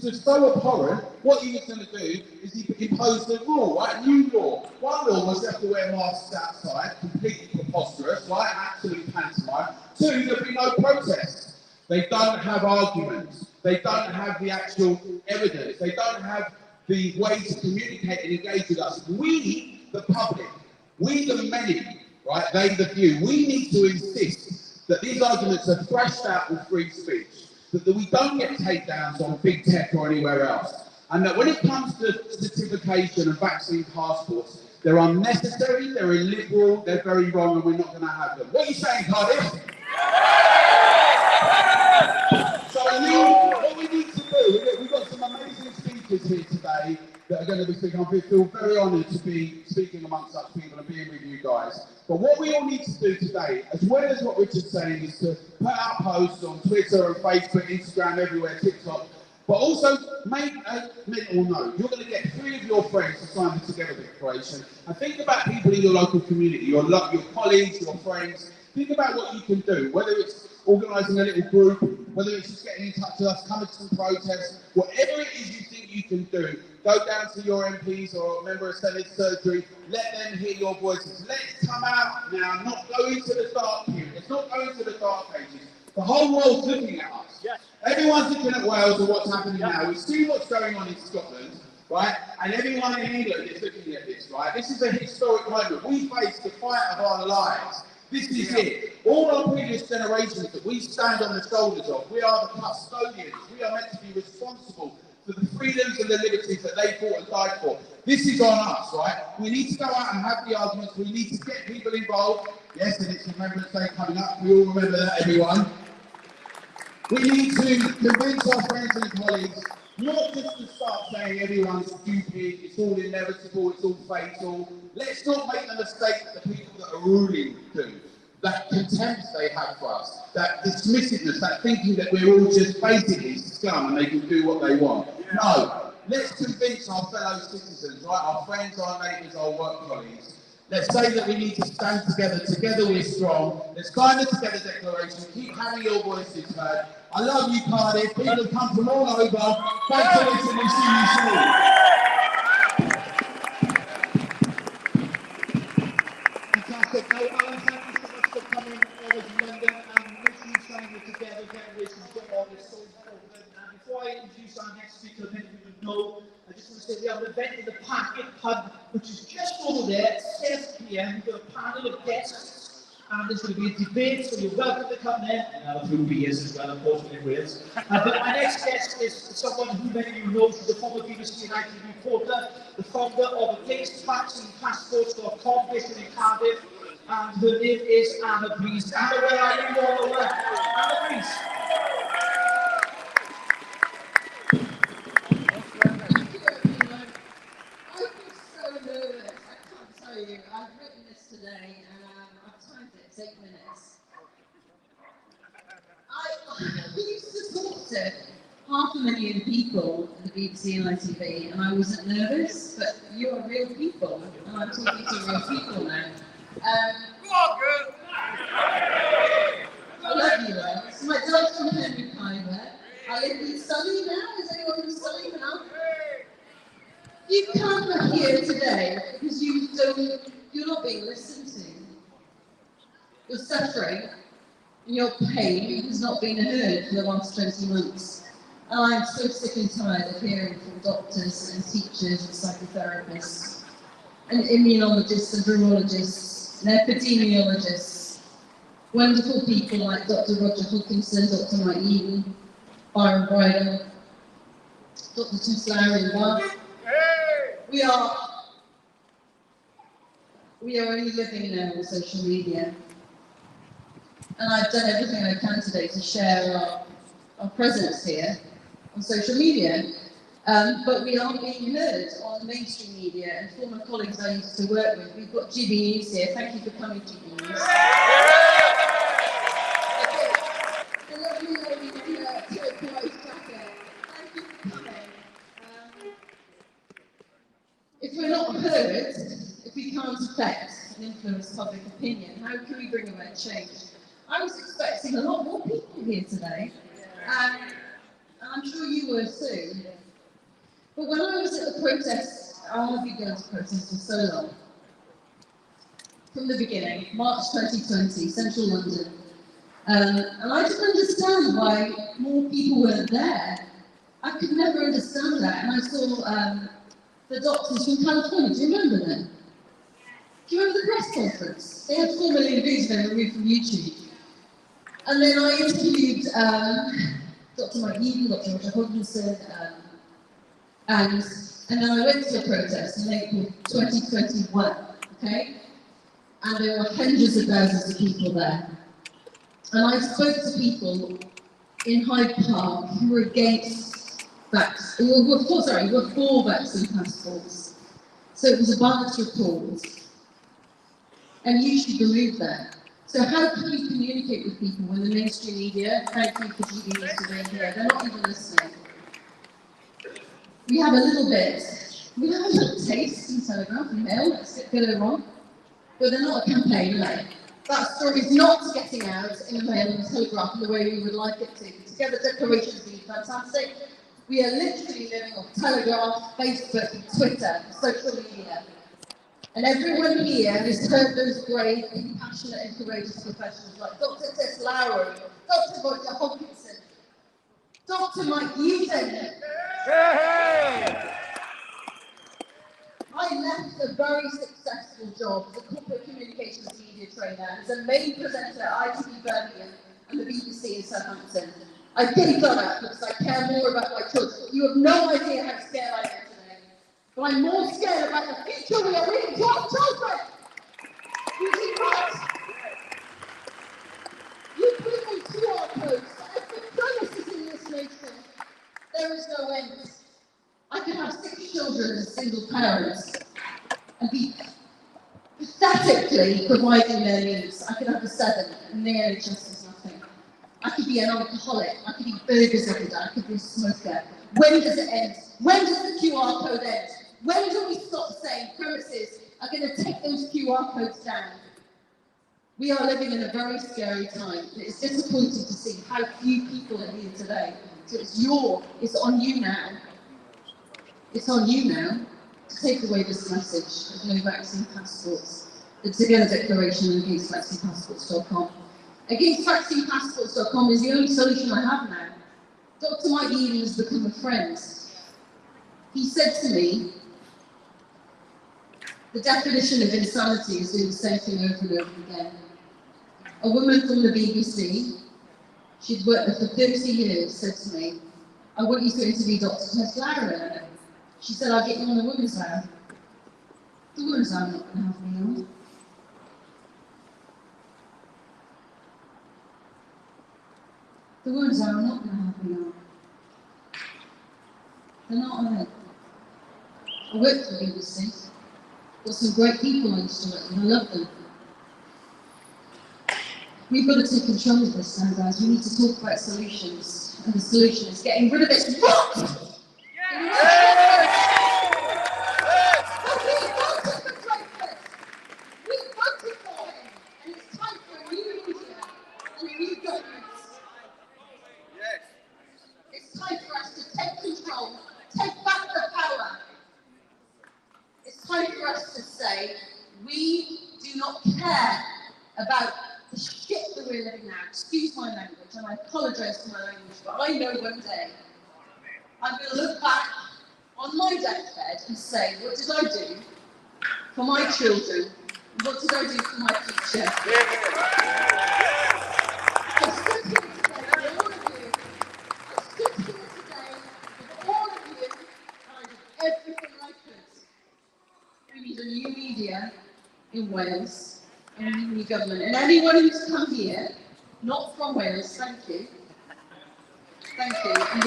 just so abhorrent, what he was going to do is he imposed a rule, right? New law. One law was you have to wear masks outside, completely preposterous, right? Absolute pantomime. Two, there'd be no protest. They don't have arguments. They don't have the actual evidence. They don't have the way to communicate and engage with us. We, the public, we the many, right? They the few. We need to insist that these arguments are thrashed out with free speech, that we don't get takedowns on big tech or anywhere else, and that when it comes to certification and vaccine passports, they're unnecessary, they're illiberal, they're very wrong, and we're not going to have them. What are you saying, Cardiff? So what we need to do, we've got some amazing speakers here today that are going to be speaking. I feel very honoured to be speaking amongst such people and being with you guys. But what we all need to do today, as well as what Richard's saying, is to put out posts on Twitter and Facebook, Instagram, everywhere, TikTok, but also make a mental note. You're going to get 3 of your friends to sign the Together Declaration, and think about people in your local community, your colleagues, your friends. Think about what you can do, whether it's organising a little group, whether it's just getting in touch with us, coming to some protests, whatever it is you think you can do, go down to your MPs or a member of Senate surgery, let them hear your voices. Let's come out now, not go into the dark period. Let's not go into the dark ages. The whole world's looking at us. Yes. Everyone's looking at Wales and what's happening now. We see what's going on in Scotland, right? And everyone in England is looking at this, right? This is a historic moment. We face the fight of our lives. This is it. All our previous generations that we stand on the shoulders of, we are the custodians. We are meant to be responsible for the freedoms and the liberties that they fought and died for. This is on us, right? We need to go out and have the arguments. We need to get people involved. Yes, and it's Remembrance Day coming up. We all remember that, everyone. We need to convince our friends and colleagues not just to start saying everyone's stupid, it's all inevitable, it's all fatal. Let's not make the mistake that the people that are ruling do. That contempt they have for us, that dismissiveness, that thinking that we're all just basically scum and they can do what they want. No, let's convince our fellow citizens, right, our friends, our neighbours, our work colleagues. Let's say that we need to stand together. Together we're strong. Let's sign the Together Declaration. Keep having your voices heard. I love you, Cardiff. People have come from all over. Thanks for listening. We'll see you soon. Fantastic. No, Alan, thank you so much for coming over to London and making you sign the Together Declaration. It's so important. And before I introduce our next speaker, many of you know, I just want to say we have an event in the Packet Pub, which is just over there at 7 p.m. We've got a panel of guests. And there's going to be a debate, so you're welcome to come there. And I'll have a few beers as well, unfortunately, in Wales. But my next guest is someone who many of you know. She's a former BBC United reporter, the founder of AgainstVaccinePassports.com, based in Cardiff. And her name is Anna Breeze. Anna, where are you all over? Anna Breeze. Thank you, everyone. I feel so nervous. I can't tell you. I've written this today. I've timed it, it's 8 minutes. I used to talk to 500,000 people at the BBC and ITV, and I wasn't nervous, but you're real people, and I'm talking to real people now. I love you, Wales. My dad's from Henry Piver. I live in Surrey now. Is anyone from Surrey now? You come here today because you're not being listened to. Your suffering and your pain has not been heard for the last 20 months. And I'm so sick and tired of hearing from doctors and teachers and psychotherapists and immunologists and virologists and epidemiologists, wonderful people like Dr. Roger Hodkinson, Dr. Mike Eaton, Byron Bridle, Dr. Tuslari Love. We are only living now on social media. And I've done everything I can today to share our presence here on social media. But we aren't being heard on mainstream media and former colleagues I used to work with. We've got GB News here. Thank you for coming, GB News. The lovely lady in a turquoise jacket. Thank you for coming. If we're not heard, if we can't affect and influence public opinion, how can we bring about change? I was expecting a lot more people here today, and I'm sure you were too. But when I was at the protest, I've been going to protest for so long. From the beginning, March 2020, central London. And I didn't understand why more people weren't there. I could never understand that. And I saw the doctors from California. Do you remember them? Do you remember the press conference? They had 4 million views and they were removed from YouTube. And then I interviewed Dr. Mike Eden, Dr. Roger Hodgson, and then I went to a protest in April 2021, okay? And there were hundreds of thousands of people there. And I spoke to people in Hyde Park who were against who were for vaccine passports. So it was a balanced report. And you should believe that. So how can you communicate with people when the mainstream media, thank you for giving us today here, they're not even listening. We have a little taste in Telegraph and Mail, let's get it wrong. But they're not a campaign, are they? That story is not getting out in the Mail and Telegraph in the way we would like it to. Together Declaration has been fantastic. We are literally living off Telegraph, Facebook, Twitter, social media. And everyone here has heard those brave, compassionate and courageous professionals like Dr. Tess Lowry, Dr. Roger Hodgson, Dr. Mike Eden. I left a very successful job as a corporate communications media trainer, as a main presenter at ITV Birmingham and the BBC in Southampton. I gave that up because I care more about my children. You have no idea how scared I am today. But I'm more scared about the future we are leaving to our children. You see what? You put on QR codes for every premises in this nation. There is no end. I could have 6 children as a single parent and be pathetically providing their needs. I could have a 7 and the NHS is nothing. I could be an alcoholic. I could eat burgers every day. I could be a smoker. When does it end? When does the QR code end? When do we stop saying premises are going to take those QR codes down? We are living in a very scary time. It's disappointing to see how few people are here today. So it's on you now. It's on you now to take away this message of no vaccine passports. The Together Declaration against vaccinepassports.com. Against-vaccinepassports.com is the only solution I have now. Dr. Mike Eden has become a friend. He said to me, the definition of insanity is doing the same thing over and over again. A woman from the BBC, she'd worked there for 30 years, said to me, I want you to interview Dr. Tess Lowry. She said, I'll get you on the women's hour. The women's hour not going to have me on. The women's hour are not going to have me on. They're not on it. I worked for the BBC. Got some great people I used to work with, I love them. We've got to take control of this now, guys. We need to talk about solutions. And the solution is getting rid of this rot! We do not care about the shit that we're living now. Excuse my language, and I apologise for my language, but I know one day I'm going to look back on my deathbed and say, what did I do for my children? What did I do for my future? I stood here today for all of you. I stood here today for all of you, and I did everything I could. We need a new media in Wales, and we need a new government. And anyone who's come here, not from Wales, thank you. Thank you. And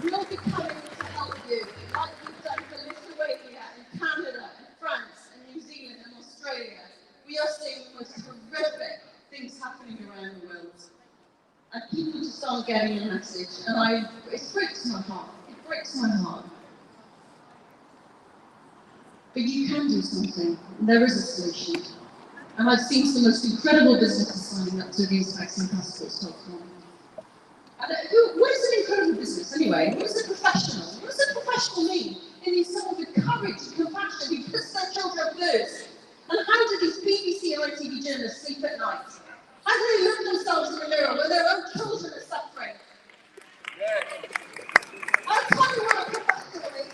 we'll be coming to help you, like we've done for Lithuania and Canada and France and New Zealand and Australia. We are seeing the most horrific things happening around the world. And people just aren't getting the message. And it breaks my heart. It breaks my heart. But you can do something. There is a solution. And I've seen some of the most incredible businesses signing up to against-vaccinepassports.com. What is an incredible business anyway? What is a professional? What does a professional mean? It needs someone with courage, compassion, who puts their children first. And how do these BBC and ITV journalists sleep at night? How do they look themselves in the mirror when their own children are suffering? I'll tell you what a professional is.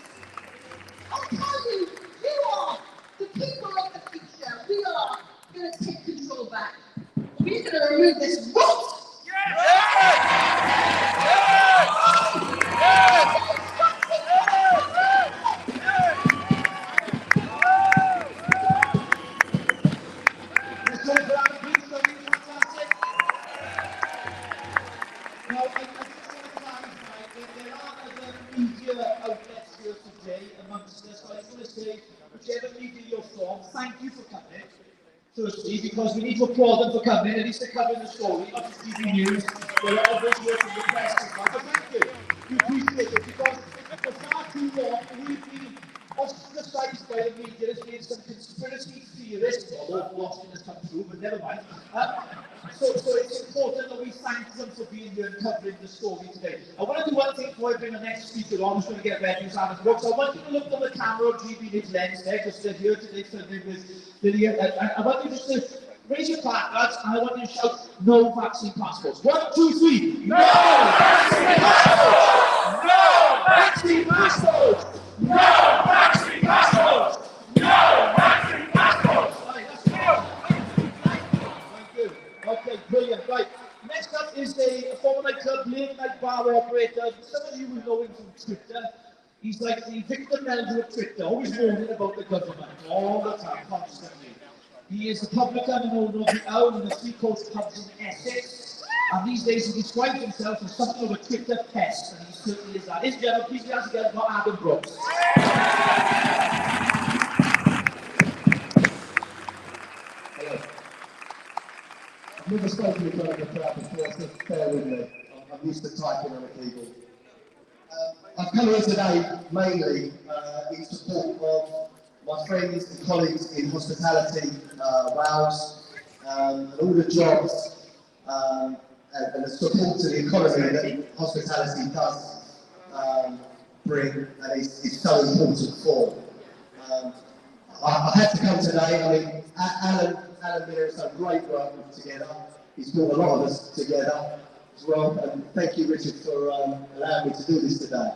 I'll tell you, you are the people of the future. We are going to take control back. We're going to remove this rot. Thank you for coming. Firstly, because we need to applaud them for coming, at least they're covering the story, not just TV News, there are others working the press as well. But thank you. We appreciate it because for far too long we've been ostracised by the media. There's been some conspiracy theorists, although Boston has come through, but never mind. So it's important that we thank them for being here and covering the story today. I want to do one thing before I bring the next speaker on. I'm just going to get ready to have a look. So I want you to look on the camera of GB News Lens there, because they're here today filming with Lydia. I want you just to raise your placards and I want you to shout, no vaccine passports. 1, 2, 3. No vaccine passports! No vaccine passports! No vaccine passports! No vaccine passports! Right, that's good. Thank you. Okay, brilliant. Right. Next up is a former nightclub, late night bar operator. Some of you will know him from Twitter. He's like the Victor Melville of Twitter, always warning about the government, all the time, constantly. He is a publican and owner of the Owl and the Three Coast pubs in Essex. And these days he describes himself as something of a Twitter pest, and he certainly is that. Ladies and gentlemen, please ask again for Adam Brooks. Hello. I've never spoken in front of a crowd before, so bear with me. I'm used to typing on a keyboard. I've come here today mainly in support of my friends and colleagues in hospitality, Wales, and all the jobs and the support to the economy that hospitality does bring and is so important for. I had to come today. I mean, Alan and Mira have done great work together. He's brought a lot of us together as well, and thank you, Richard, for allowing me to do this today.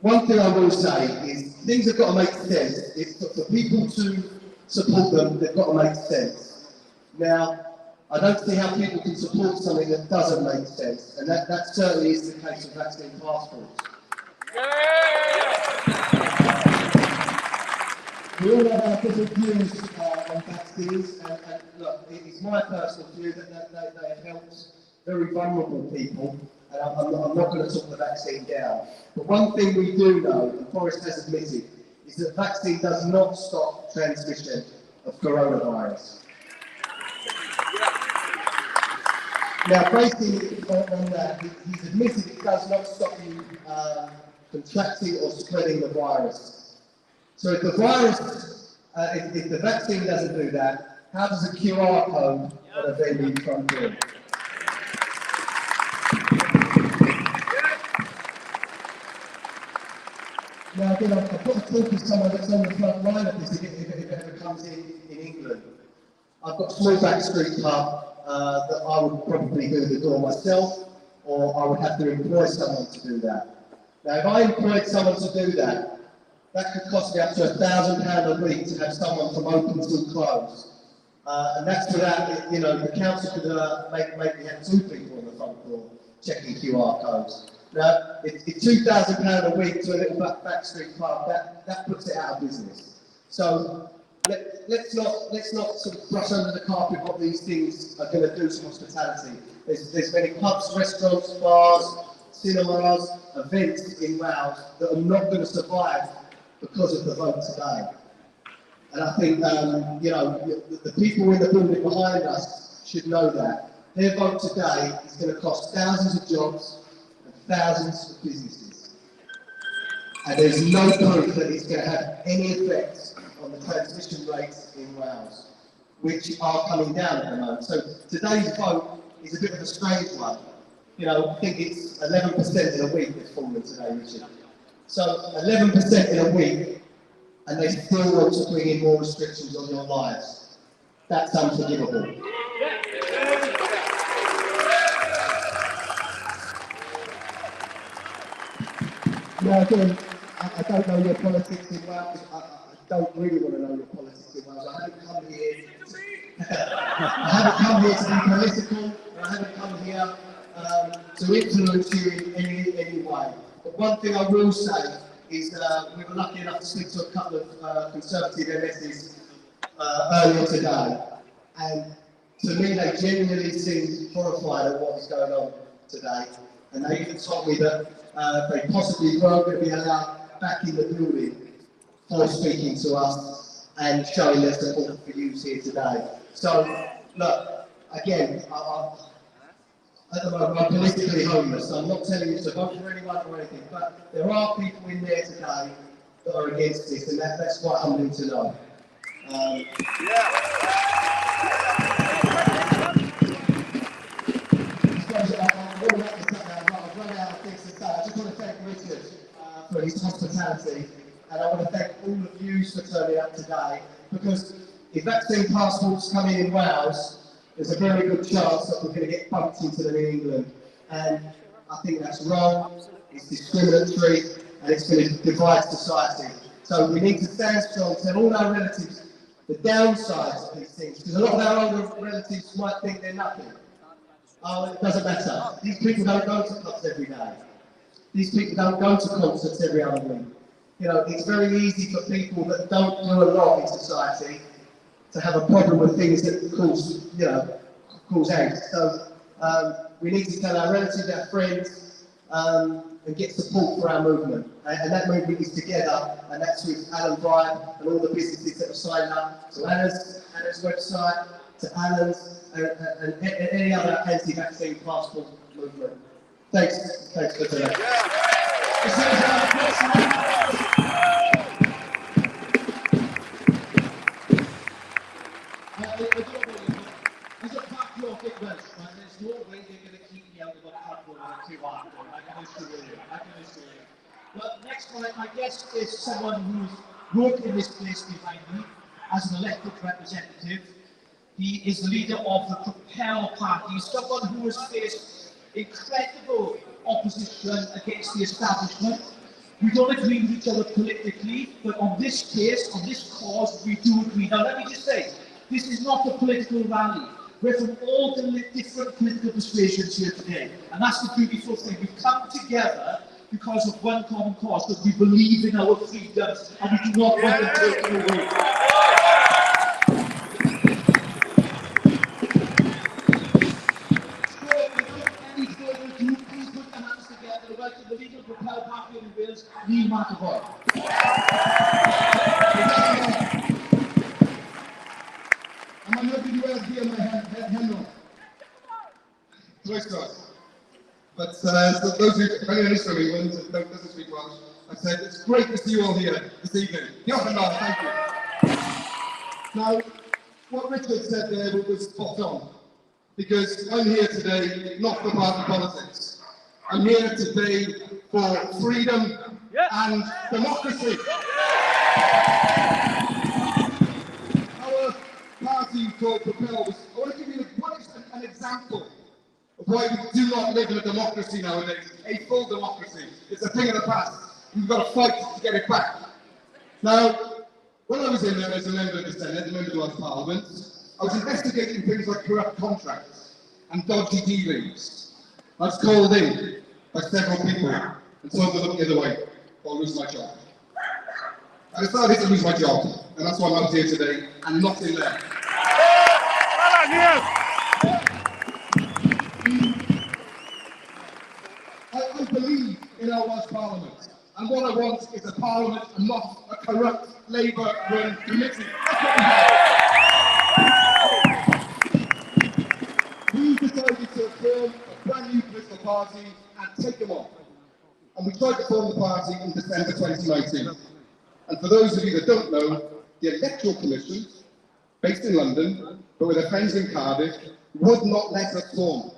One thing I will say is things have got to make sense. It's for people to support them, they've got to make sense. Now, I don't see how people can support something that doesn't make sense, and that certainly is the case of vaccine passports. We all have our different views on vaccines, and look, it's my personal view that they have helped very vulnerable people, and I'm not going to talk the vaccine down. But one thing we do know, and Forrest has admitted, is that vaccine does not stop transmission of coronavirus. Now, basically on that, he's admitted it does not stop you contracting or spreading the virus. So if the virus, if the vaccine doesn't do that, how does a QR code on a venue front door? Now again, I've got to talk to someone that's on the front line of this if it ever comes in England. I've got a small backstreet pub that I would probably do the door myself, or I would have to employ someone to do that. Now if I employed someone to do that, that could cost me up to £1,000 a week to have someone from open till close. And that's without, you know, the council could make me have 2 people on the front door checking QR codes. Now, it's £2,000 a week to a little backstreet pub, that puts it out of business. So let's not sort of brush under the carpet what these things are going to do to hospitality. There's many pubs, restaurants, bars, cinemas, events in Wales that are not going to survive because of the vote today. And I think, you know, the people in the building behind us should know that. Their vote today is going to cost thousands of jobs and thousands of businesses. And there's no proof that it's going to have any effect on the transmission rates in Wales, which are coming down at the moment. So today's vote is a bit of a strange one. You know, I think it's 11% in a week that's fallen today, Richard. So 11% in a week, and they still want to bring in more restrictions on your lives. That's unforgivable. Now again, I don't know your politics in Wales. I don't really want to know your politics in Wales. I haven't come here to be political. I haven't come here to influence you in any way. But one thing I will say is we were lucky enough to speak to a couple of Conservative MSs earlier today, and to me they genuinely seemed horrified at what was going on today, and they even told me that they possibly weren't going to be allowed back in the building for speaking to us and showing their support for you here today. So, look, again, at the moment I'm politically homeless, so I'm not telling you to vote for anyone or anything, but there are people in there today that are against this, and that's quite humbling to know. I've run out of things to say. I just want to thank Richard for his hospitality, and I want to thank all of you for turning up today, because if vaccine passports come in Wales, there's a very good chance that we're going to get bumped into them in England, and I think that's wrong, it's discriminatory, and it's going to divide society. So we need to stand strong, tell all our relatives the downsides of these things, because a lot of our older relatives might think they're nothing. Oh, it doesn't matter. These people don't go to clubs every day. These people don't go to concerts every other week. You know, it's very easy for people that don't do a lot in society to have a problem with things that cause, you know, cause angst. So we need to tell our relatives, our friends, and get support for our movement. And that movement is together, and that's with Alan Bryan and all the businesses that have signed up to Anna's website, to Alan's, and any other anti-vaccine passport movement. Thanks for today. As a patriotic vote, there's no way they're going to keep me out of a couple too often. I can assure you. But next time, my guest is someone who's worked in this place behind me as an elected representative. He is the leader of the Propel Party, someone who has faced incredible opposition against the establishment. We don't agree with each other politically, but on this case, on this cause, we do agree. Now, let me just say, this is not a political rally. We're from all the different political persuasions here today, and that's the beautiful thing. We've come together because of one common cause, because we believe in our freedoms, and we do not want them taken away. The leader of the Propel Party in Wales, Neil McAvoy. I'm not going to here my hand on. Twice God. But so those who are only from England and doesn't speak Welsh, I said it's great to see you all here this evening. Thank you. Now, what Richard said there was spot on, because I'm here today not for party politics. I'm here today for freedom and democracy. Our party called Propel, I want to give you an example of why we do not live in a democracy nowadays, a full democracy. It's a thing of the past. We've got to fight to get it back. Now, when I was in there as a member of the Senate, a member of the Parliament, I was investigating things like corrupt contracts and dodgy dealings. I was called in by several people and told to look the other way or lose my job. And I started to lose my job, and that's why I'm out here today and not in there. I believe in our Welsh Parliament, and what I want is a Parliament and not a corrupt Labour-run committee. We decided to form a brand new political party and take them on. And we tried to form the party in December 2019. And for those of you that don't know, the Electoral Commission, based in London, but with their friends in Cardiff, would not let us form.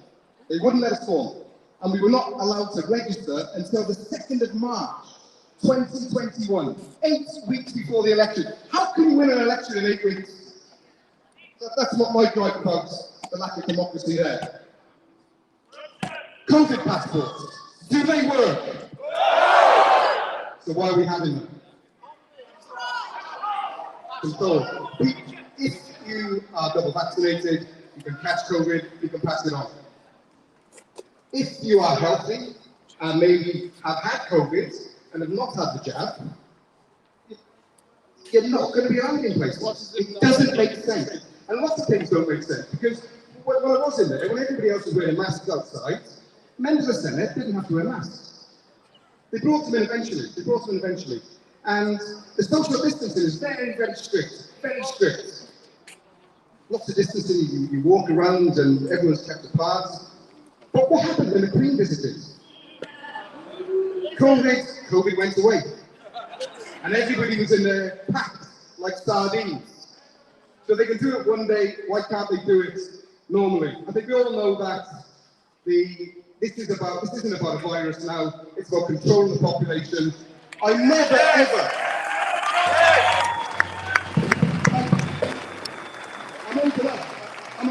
They wouldn't let us form. and we were not allowed to register until the 2nd of March, 2021, 8 weeks before the election. How can you win an election in 8 weeks? That's what my gripe about the lack of democracy there. COVID passports, do they work? So why are we having them? So, if you are double vaccinated, you can catch COVID, you can pass it on. If you are healthy and maybe have had COVID and have not had the jab, you're not going to be allowed in places. It doesn't make sense. And lots of things don't make sense, because when I was in there, when everybody else was wearing masks outside, members of the Senate didn't have to wear masks. They brought them in eventually. And the social distancing is very, very strict, very strict. Lots of distancing, you walk around and everyone's kept apart. But what happened when the Queen visited? COVID went away. And everybody was in there packed like sardines. So they can do it one day, why can't they do it normally? I think we all know that this isn't about a virus now, it's about controlling the population. I'm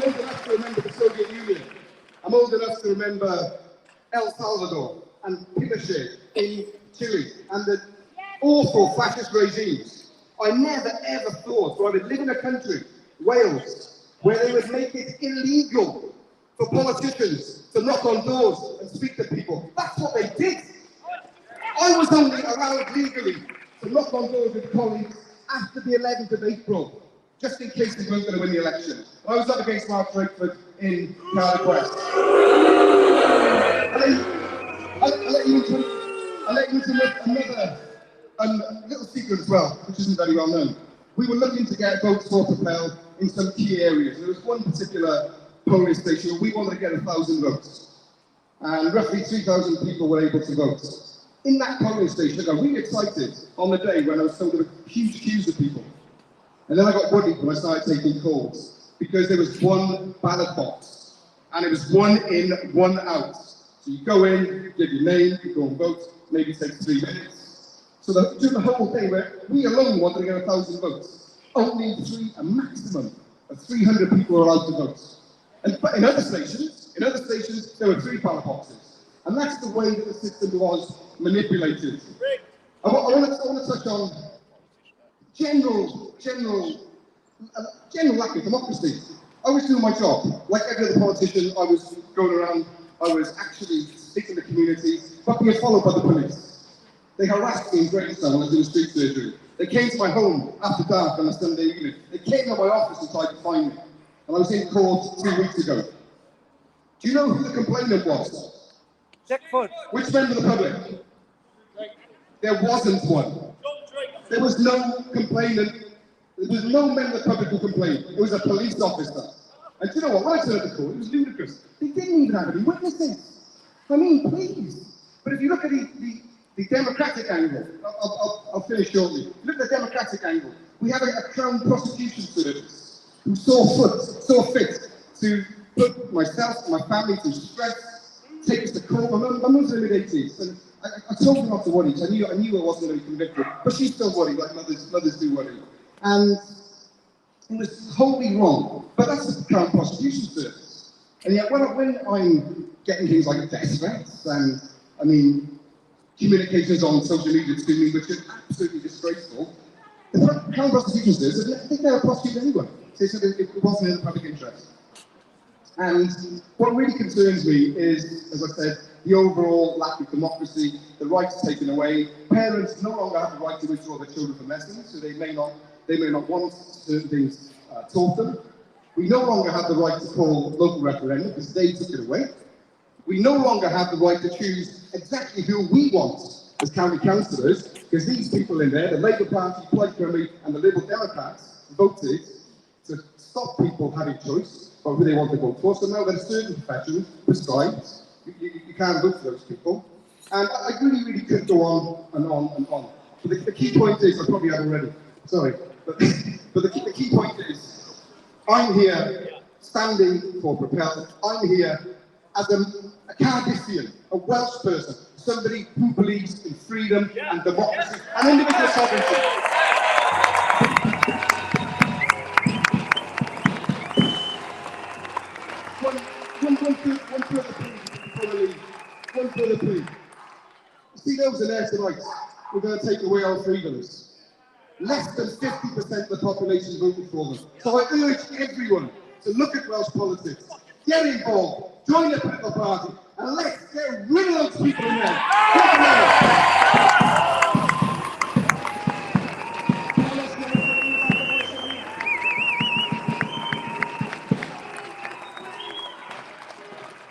old enough to remember the Soviet Union. I'm old enough to remember El Salvador and Pinochet in Chile and the awful fascist regimes. I never ever thought that I would live in a country, Wales, where they would make it illegal for politicians to knock on doors and speak to people. That's what they did. I was only allowed legally to knock on doors with colleagues after the 11th of April, just in case they weren't going to win the election. I was up against Mark Drakeford in Cardiff West. I'll let you into another little secret as well, which isn't very well known. We were looking to get votes for Propel in some key areas. There was one particular polling station where we wanted to get 1,000 votes. And roughly 3,000 people were able to vote. In that polling station, I got really excited on the day when I was told there were huge queues of people. And then I got worried when I started taking calls, because there was one ballot box, and it was 1 in, 1 out. So you go in, give your name, you go and vote, maybe it takes 3 minutes. So during the whole thing, where we alone wanted to get 1,000 votes, only a maximum of 300 people were allowed to vote. But in other stations, there were 3 ballot boxes. And that's the way that the system was manipulated. I want to touch on general lack of democracy. I was doing my job. Like every other politician, I was going around, I was actually speaking to the community, but being followed by the police. They harassed me in Greystown when I was doing street surgery. They came to my home after dark on a Sunday evening. They came to my office and tried to find me. And I was in court 2 weeks ago. Do you know who the complainant was? Which member of the public? There wasn't one. There was no complainant. There was no member of the public who complained. It was a police officer. And do you know what? When I turned up to court, it was ludicrous. They didn't even have any witnesses. I mean, please. But if you look at the democratic angle, I'll finish shortly. If you look at the democratic angle, we have a Crown Prosecution Service who saw fit to put myself and my family through stress, take us to court. My mum's in her mid-80s, and I told her not to worry, because I knew I wasn't going to be convicted, but she's still worried, like mothers do worry. And it was wholly wrong, but that's the Crown Prosecution Service. And yet when I'm getting things like death threats, and I mean, communications on social media to me, which is absolutely disgraceful, the Crown Prosecution Service, they never prosecute anyone. They said it wasn't in the public interest. And what really concerns me is, as I said, the overall lack of democracy, the rights taken away. Parents no longer have the right to withdraw their children from lessons, so they may not want certain things taught them. We no longer have the right to call local referendum because they took it away. We no longer have the right to choose exactly who we want as county councillors, because these people in there, the Labour Party, Plaid Cymru and the Liberal Democrats, voted to stop people having choice about who they want to vote for. So now there's certain professions prescribed. You can't vote for those people. And I really could go on and on and on. But the key point is, I probably have already, sorry, but the key point is, I'm here standing for Propel. I'm here as a Cardissian, a Welsh person, somebody who believes in freedom and democracy and individual sovereignty. One further plea before I leave. One further plea. You see those in there tonight, we're going to take away our freedoms. Less than 50% of the population voted for them. So I urge everyone to look at Welsh politics, get involved, join a political party, and let's get rid of those people in there.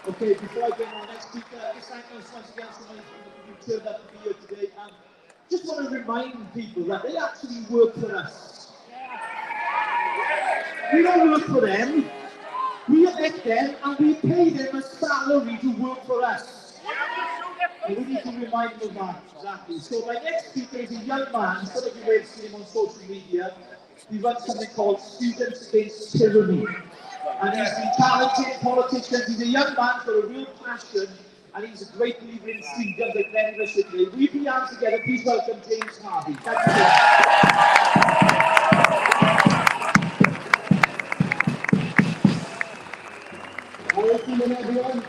Okay, before I bring our next speaker, just thank us once again so much for you turned up to be here today. Just want to remind people that they actually work for us. We don't work for them. We elect them and we pay them a salary to work for us. And we need to remind them of that, exactly. So my next speaker is a young man, some of you may have seen him on social media. He runs something called Students Against Tyranny. And he's been challenging politicians. He's a young man with a real passion, and he's a great believer in freedom that many of us should do. We put your hands together, please welcome James Harvey. Thank you. Welcome everyone.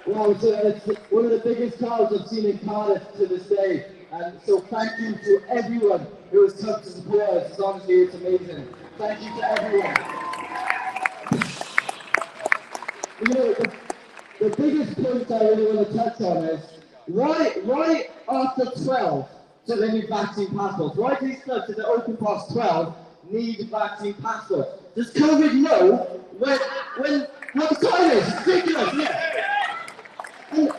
Well, it's one of the biggest crowds I've seen in Cardiff to this day, and so thank you to everyone who has come to support us. It's honestly, it's amazing. Thank you to everyone. You know, the biggest point I really want to touch on is right after 12 to the new vaccine passports. Right these clubs to the open past 12 need vaccine passports. Does COVID know what the time is? It's ridiculous, yeah. And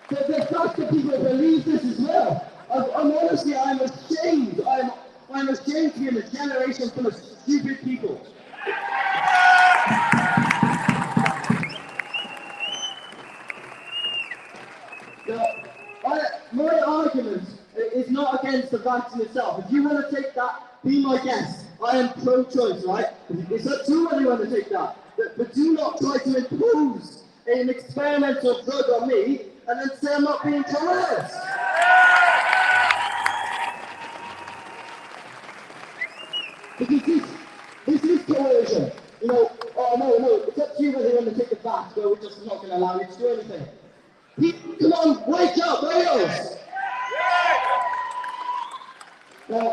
the fact that people believe this as well. I'm honestly, I'm ashamed. I'm ashamed to be in a generation full of stupid people. My argument is not against the vaccine itself. If you want to take that, be my guest. I am pro-choice, right? It's up to you whether you want to take that. But do not try to impose an experimental drug on me and then say I'm not being coerced. Because this is coercion. You know, oh no, it's up to you whether you want to take the vax, but we're just not going to allow you to do anything. Come on, wake up, Wales! Now,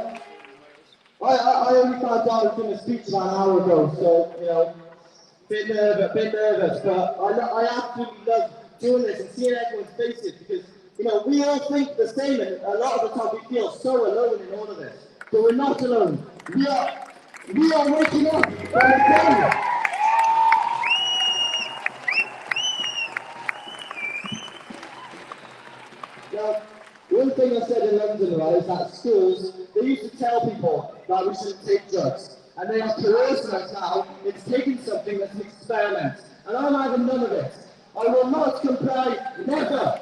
I only found out from a speech about an hour ago, so, you know, bit nervous, but I absolutely love doing this and seeing everyone's faces because, you know, we all think the same, and a lot of the time we feel so alone in all of this. But we're not alone. We are waking up from the day. Now, one thing I said in London, right, is that schools, they used to tell people that we shouldn't take drugs. And they are coercing us now into taking something that's an experiment. And I'm having none of it. I will not comply, never.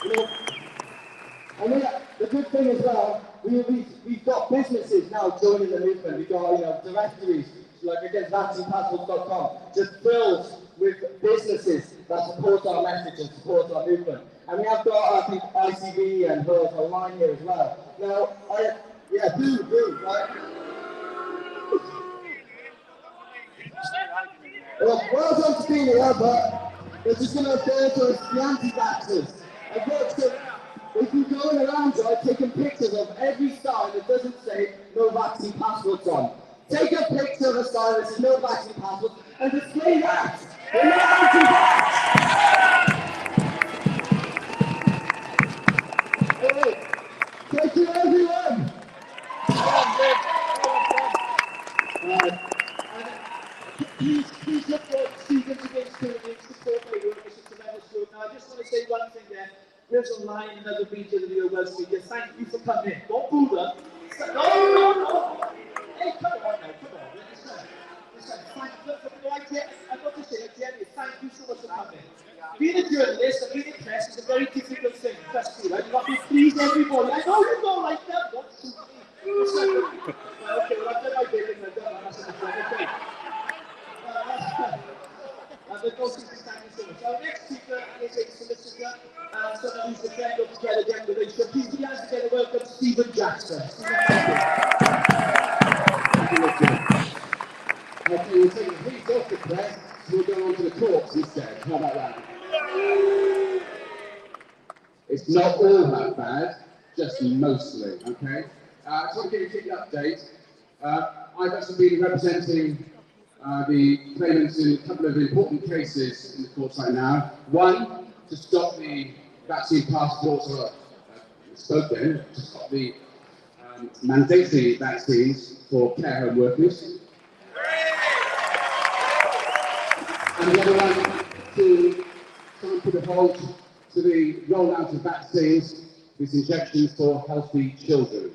You know, I mean, the good thing as well, we've got businesses now joining the movement. We've got, you know, directories, like against vaccinepassports.com, just filled with businesses that support our message and support our movement. And we have got, I think, ICB and Hers online here as well. Now, boo, right? Well done to being here, but they're just going to refer to us the anti-vaxxers. I've got to, we've been going around, right, taking pictures of every sign that doesn't say no vaccine passports on. Take a picture of a sign that says no vaccine passports and display that. We're not anti-vax. Thank you, everyone. Please support Students Against Tyranny, support my work, it's a tremendous work. Now, I just want to say one thing there. There's online another media of the Welsh media. Thank you for coming. Don't boo them. No. Hey, come on now, come on. Listen, thank you. I've got to say, Jenny, thank you so much for coming. Being a journalist and being in press is a very difficult thing, trust me, right? You have to please everybody. I know you don't like them, don't shoot me. Listen, okay, well, I've done they've got to stand still. So next speaker is a solicitor, someone who's the friend of Together Generation. Please be asked to welcome Stephen Jackson. Stephen, thank you. Okay, we'll take the heat off the press, so we'll go on to the courts instead. How about that? It's not all that bad, just mostly, okay? So I'll give you a quick update. I've actually been representing the claimants in a couple of important cases in the courts right now. One, to stop the vaccine passports, to stop the mandatory vaccines for care home workers. And the other one, to try and put a halt to the rollout of vaccines, these injections for healthy children.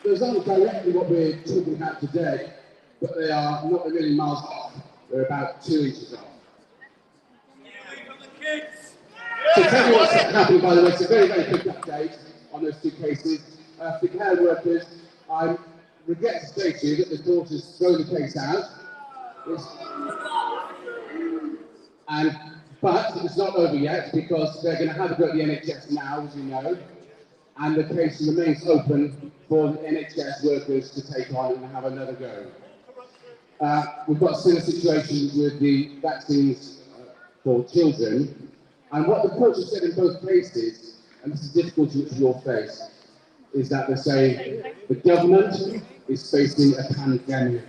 Those aren't directly what we're talking about today, but they are not a million miles off. They're about 2 inches off. So tell you what's happening, by the way, it's a very, very quick update on those two cases. For the care workers, I regret to say to you that the court has thrown the case out. But it's not over yet, because they're going to have a go at the NHS now, as you know, and the case remains open for the NHS workers to take on and have another go. We've got a similar situation with the vaccines for children, and what the courts have said in both cases, and this is difficult to your face, is that they say the government is facing a pandemic.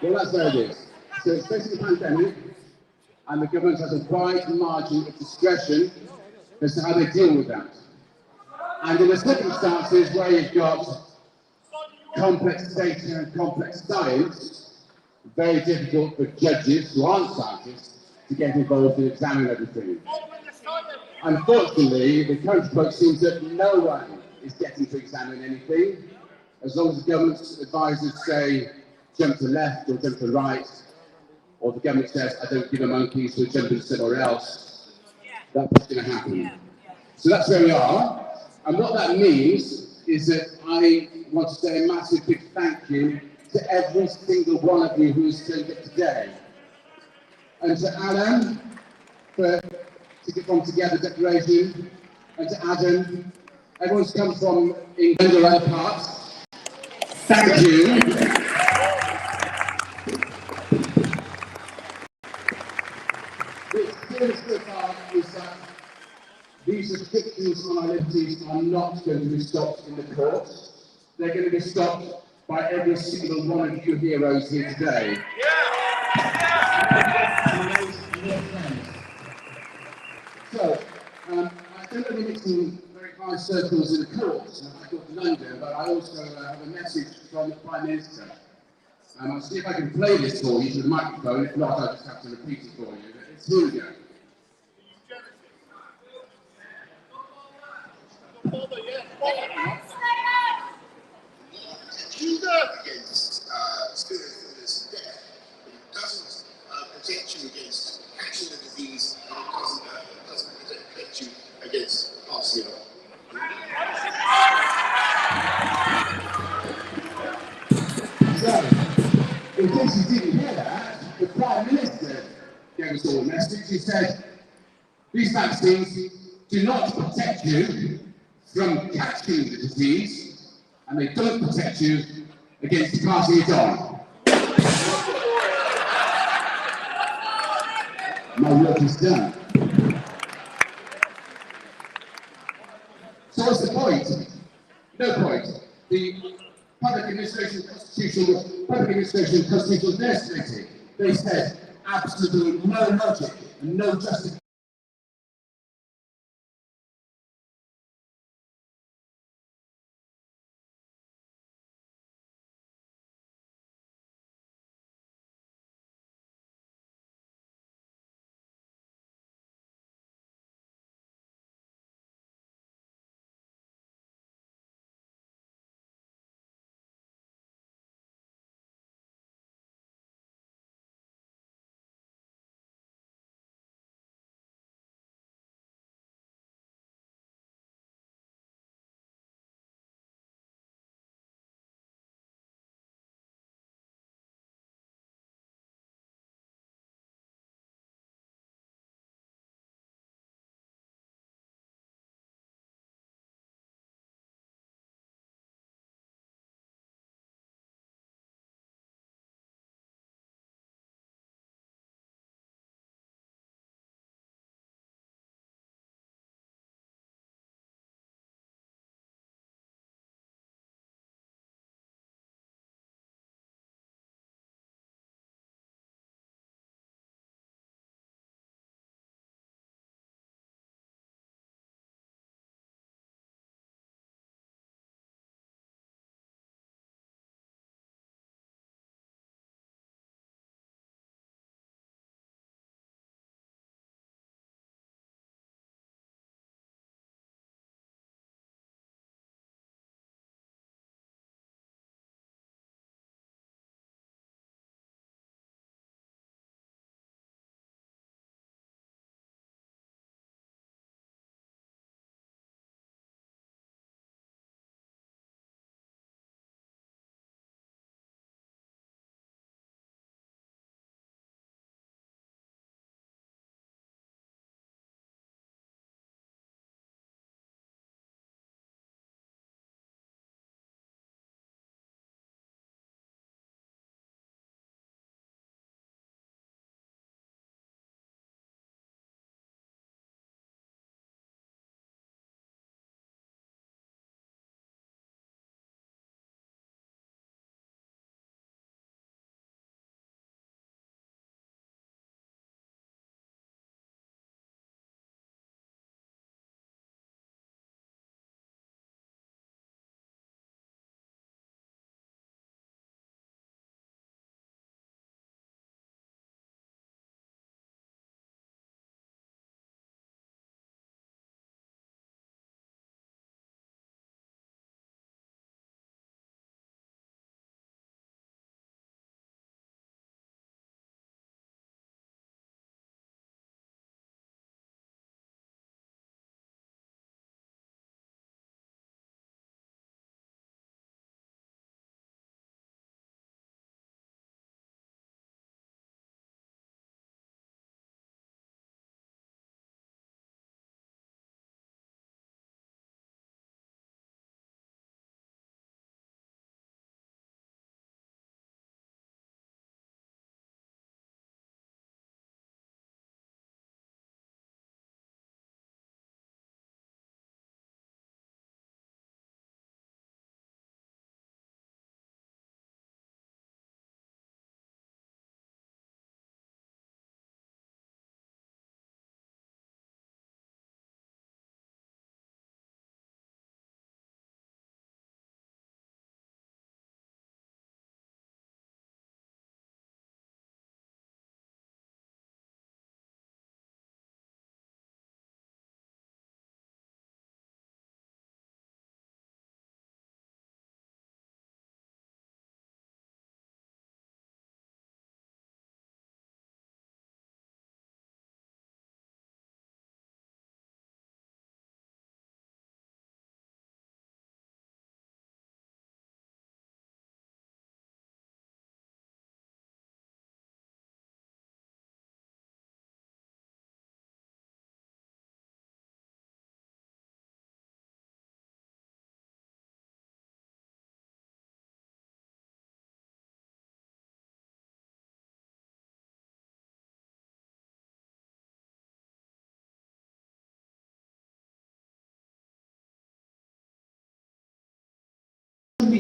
Well, that's where it is. So it's facing a pandemic, and the government has a wide margin of discretion as to how they deal with that. And in the circumstances where you've got complex data and complex science, very difficult for judges who aren't scientists to get involved and examine everything. Unfortunately, the current approach seems that no one is getting to examine anything. As long as the government's advisors say jump to the left or jump to the right, or the government says I don't give a monkey, so jump to somewhere else, that's going to happen. So that's where we are. And what that means is that I want to say a massive big thank you to every single one of you who has turned up today. And to Alan from Together Declaration, and to Adam, everyone's come from England or other parts. Thank you. The experience so far is that these restrictions on our liberties are not going to be stopped in the courts. They're going to be stopped by every single one of you heroes here today. So, I don't only mix in very high circles in the courts, I go to London, but I also have a message from the Prime Minister. I'll see if I can play this for you to the microphone. If not, I'll just have to repeat it for you. Here we go. Against serious illness and death, but it doesn't protect you against catching the disease, and it doesn't protect you against passing it on. So, in case you didn't hear that, the Prime Minister gave us all a message. He said, these vaccines do not protect you from catching the disease, and they don't protect you against passing it on. My work is done. So what's the point? No point. The Public Administration Constitutional Affairs Committee, they said absolutely no logic and no justification.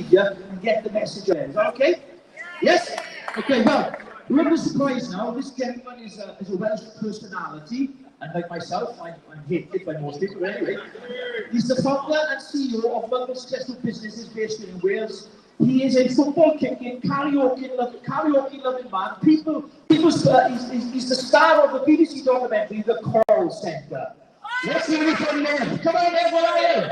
media and get the message out. Is that okay? Yes? Okay, well, we're not surprised now. This gentleman is a Welsh personality, and like myself, I'm hated by most people anyway. He's the founder and CEO of one of the successful businesses based in Wales. He is a football kicking, karaoke loving man. He's the star of the BBC documentary, The Call Centre. Let's hear it from them. Come on, everyone, are you?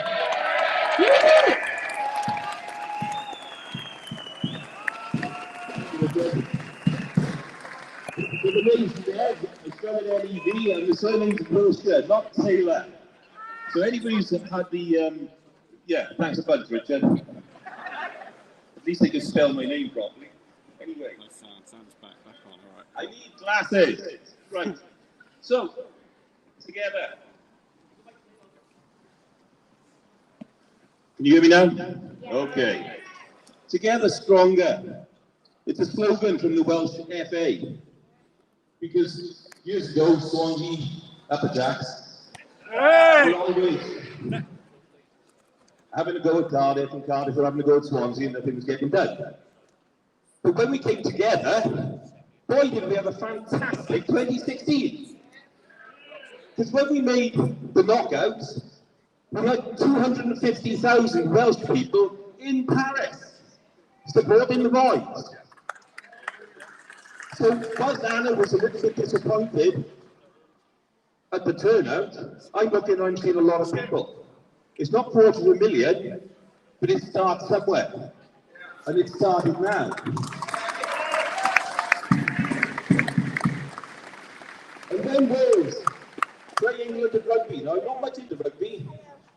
The name's Dad, I spelled it L-E-V, and the surname's Wilshire, not Taylor. So anybody who's had the, yeah, thanks a bunch, Richard. At least they can spell my name properly. Anyway. Sound's back on, all right. I need glasses. Right. So, together. Can you hear me now? Yeah. Okay. Together stronger. It's a slogan from the Welsh FA. Because years ago, Swansea, Upper Jacks, were always having to go at Cardiff, and Cardiff were having to go at Swansea, and nothing was getting done. But when we came together, boy, did we have a fantastic 2016. Because when we made the knockouts, we had 250,000 Welsh people in Paris supporting the boys. So whilst Anna was a little bit disappointed at the turnout, I'm seeing a lot of people. It's not 250,000, but it starts somewhere. And it's starting now. And then Wales play England at rugby. Now I'm not much into rugby,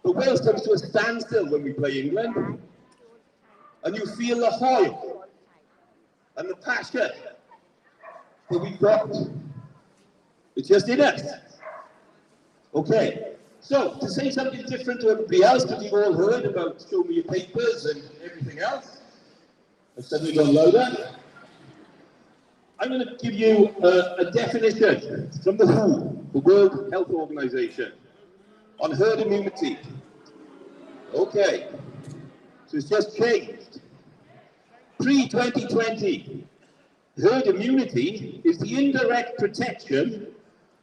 but Wales comes to a standstill when we play England. And you feel the hoil and the passion that we've got. It's just in us. Okay, so to say something different to everybody else, because you've all heard about show me your papers and everything else, I've suddenly gone louder. I'm going to give you a definition from the WHO, the World Health Organization, on herd immunity. Okay, so it's just changed. Pre-2020, herd immunity is the indirect protection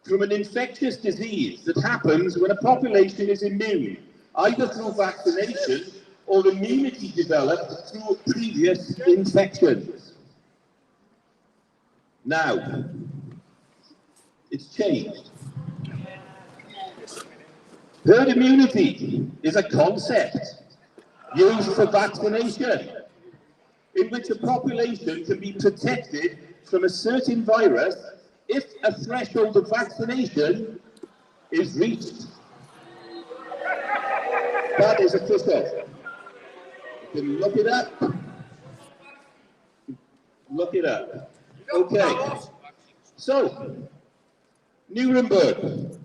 from an infectious disease that happens when a population is immune, either through vaccination or immunity developed through previous infections. Now, it's changed. Herd immunity is a concept used for vaccination, in which a population can be protected from a certain virus if a threshold of vaccination is reached. That is official. You can look it up. Look it up. Okay. So, Nuremberg,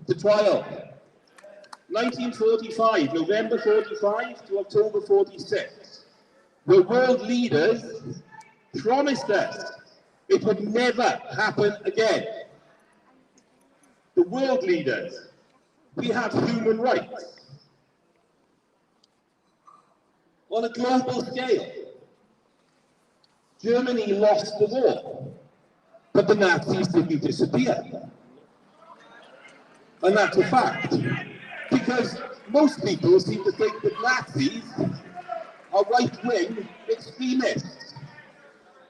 the trial. 1945, November 45 to October 46. The world leaders promised us it would never happen again. The world leaders, we have human rights. On a global scale, Germany lost the war, but the Nazis didn't disappear. And that's a fact, because most people seem to think that Nazis are right-wing extremists.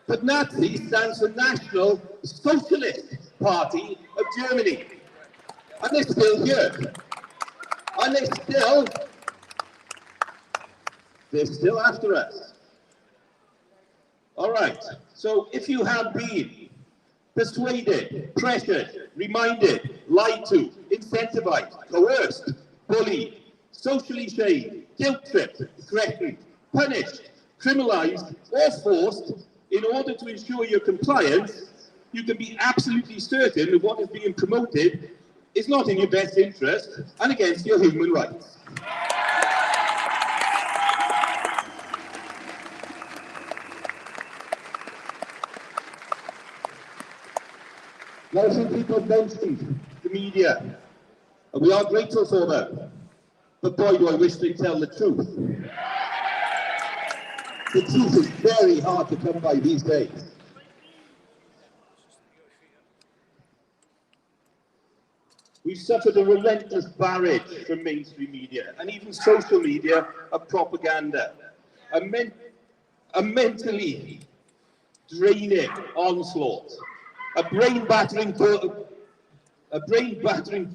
But Nazi stands for National Socialist Party of Germany. And they're still here. And they're still after us. All right, so if you have been persuaded, pressured, reminded, lied to, incentivized, coerced, bullied, socially shamed, guilt-tripped, threatened, punished, criminalized, or forced in order to ensure your compliance, you can be absolutely certain that what is being promoted is not in your best interest and against your human rights. Now, some people have mentioned the media, and we are grateful for that. But boy, do I wish they'd tell the truth. The truth is very hard to come by these days. We've suffered a relentless barrage from mainstream media and even social media of propaganda. A mentally draining onslaught. A brain-battering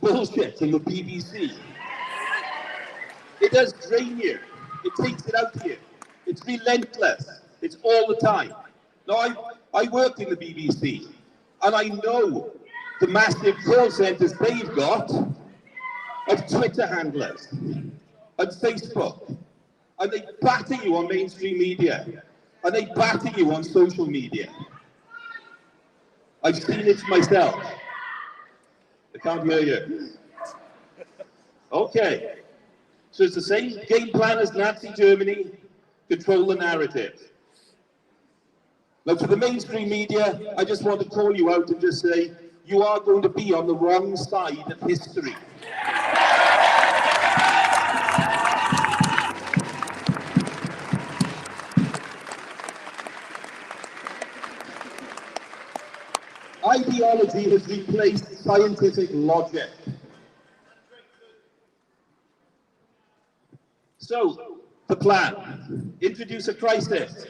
bullshit from the BBC. It does drain you. It takes it out of you. It's relentless. It's all the time. Now, I worked in the BBC, and I know the massive call centres they've got of Twitter handlers and Facebook. And they batter you on mainstream media. And they batter you on social media. I've seen it myself. I can't hear you. Okay. So it's the same game plan as Nazi Germany, control the narrative. Now to the mainstream media, I just want to call you out and just say, you are going to be on the wrong side of history. Ideology has replaced scientific logic. So, the plan, introduce a crisis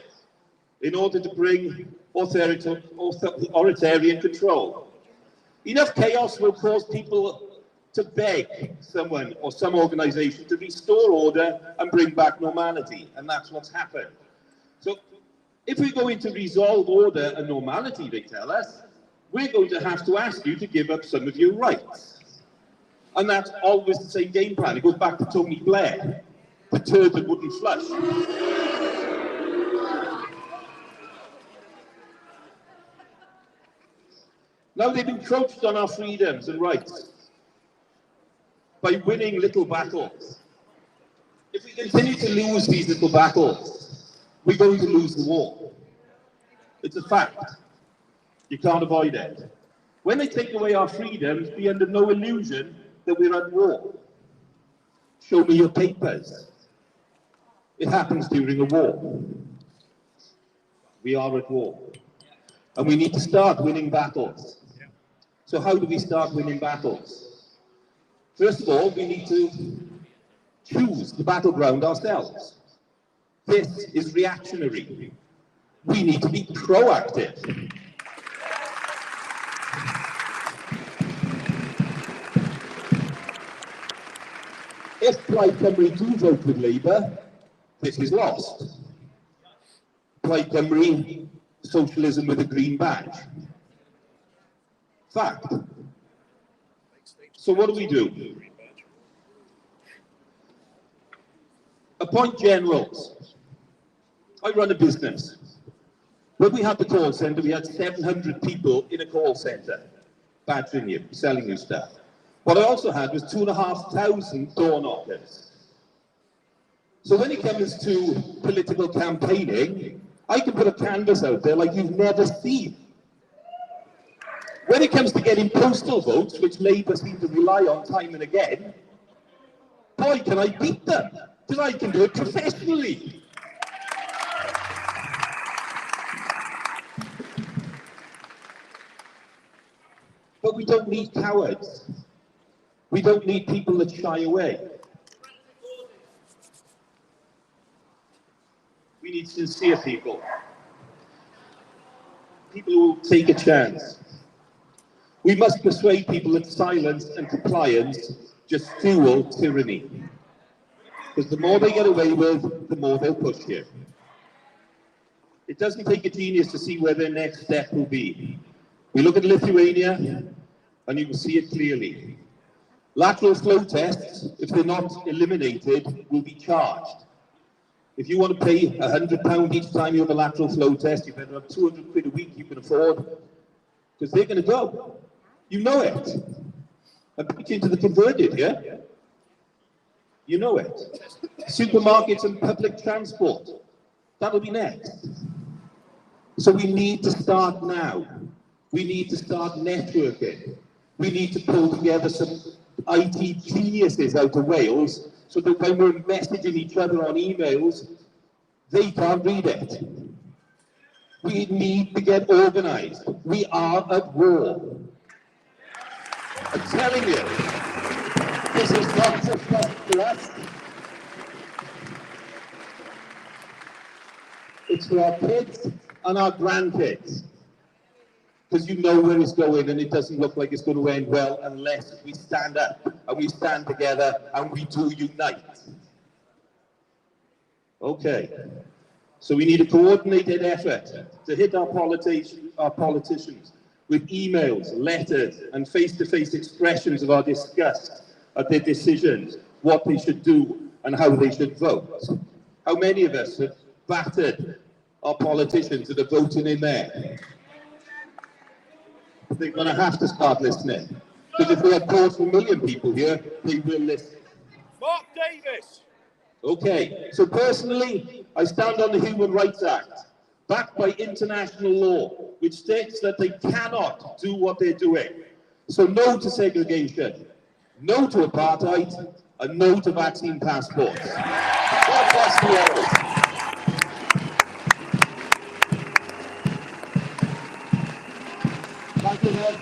in order to bring authoritarian control. Enough chaos will cause people to beg someone or some organization to restore order and bring back normality, and that's what's happened. So, if we're going to resolve order and normality, they tell us, we're going to have to ask you to give up some of your rights. And that's always the same game plan. It goes back to Tony Blair, the turd that wouldn't flush. Now they've encroached on our freedoms and rights by winning little battles. If we continue to lose these little battles, we're going to lose the war. It's a fact. You can't avoid it. When they take away our freedoms, be under no illusion that we're at war. Show me your papers. It happens during a war. We are at war. And we need to start winning battles. So how do we start winning battles? First of all, we need to choose the battleground ourselves. This is reactionary. We need to be proactive. If Plaid Cymru do vote with Labour, this is lost. Plaid Cymru, socialism with a green badge. Fact. So what do? Appoint generals. I run a business. When we had the call centre, we had 700 people in a call centre, badgering you, selling you stuff. What I also had was 2,500 door knockers. So when it comes to political campaigning, I can put a canvas out there like you've never seen. When it comes to getting postal votes, which Labour seem to rely on time and again, boy, can I beat them, because I can do it professionally. But we don't need cowards. We don't need people that shy away. We need sincere people. People who will take a chance. We must persuade people that silence and compliance just fuel tyranny. Because the more they get away with, the more they'll push you. It doesn't take a genius to see where their next step will be. We look at Lithuania, and you can see it clearly. Lateral flow tests, if they're not eliminated, will be charged. If you want to pay £100 each time you have a lateral flow test, you better have 200 quid a week you can afford, because they're going to go. You know it. I'm preaching to the converted, yeah? You know it. Supermarkets and public transport, that'll be next. So we need to start now. We need to start networking. We need to pull together some IT geniuses out of Wales so that when we're messaging each other on emails, They can't read it. We need to get organized. We are at war. I'm telling you, this is not just for us. It's for our kids and our grandkids. Because you know where it's going, and it doesn't look like it's going to end well unless we stand up and we stand together and we do unite. Okay, so we need a coordinated effort to hit our politicians with emails, letters, and face-to-face expressions of our disgust at their decisions, what they should do and how they should vote. How many of us have battered our politicians that are voting in there? They're going to have to start listening. Because if we have 250,000 people here, they will listen. Mark Davis. Okay, so personally, I stand on the Human Rights Act, backed by international law, which states that they cannot do what they're doing. So no to segregation, no to apartheid, and no to vaccine passports. God bless you all. Thank you, Ed.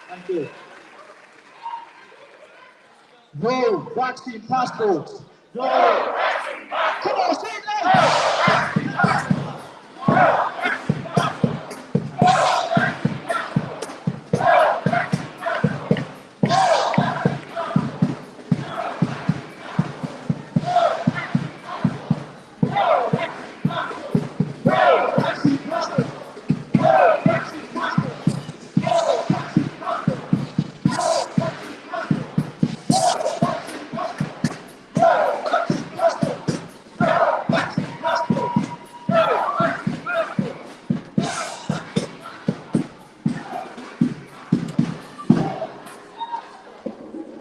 Thank you. No vaccine passports. No vaccine passports. Come on, say it loud.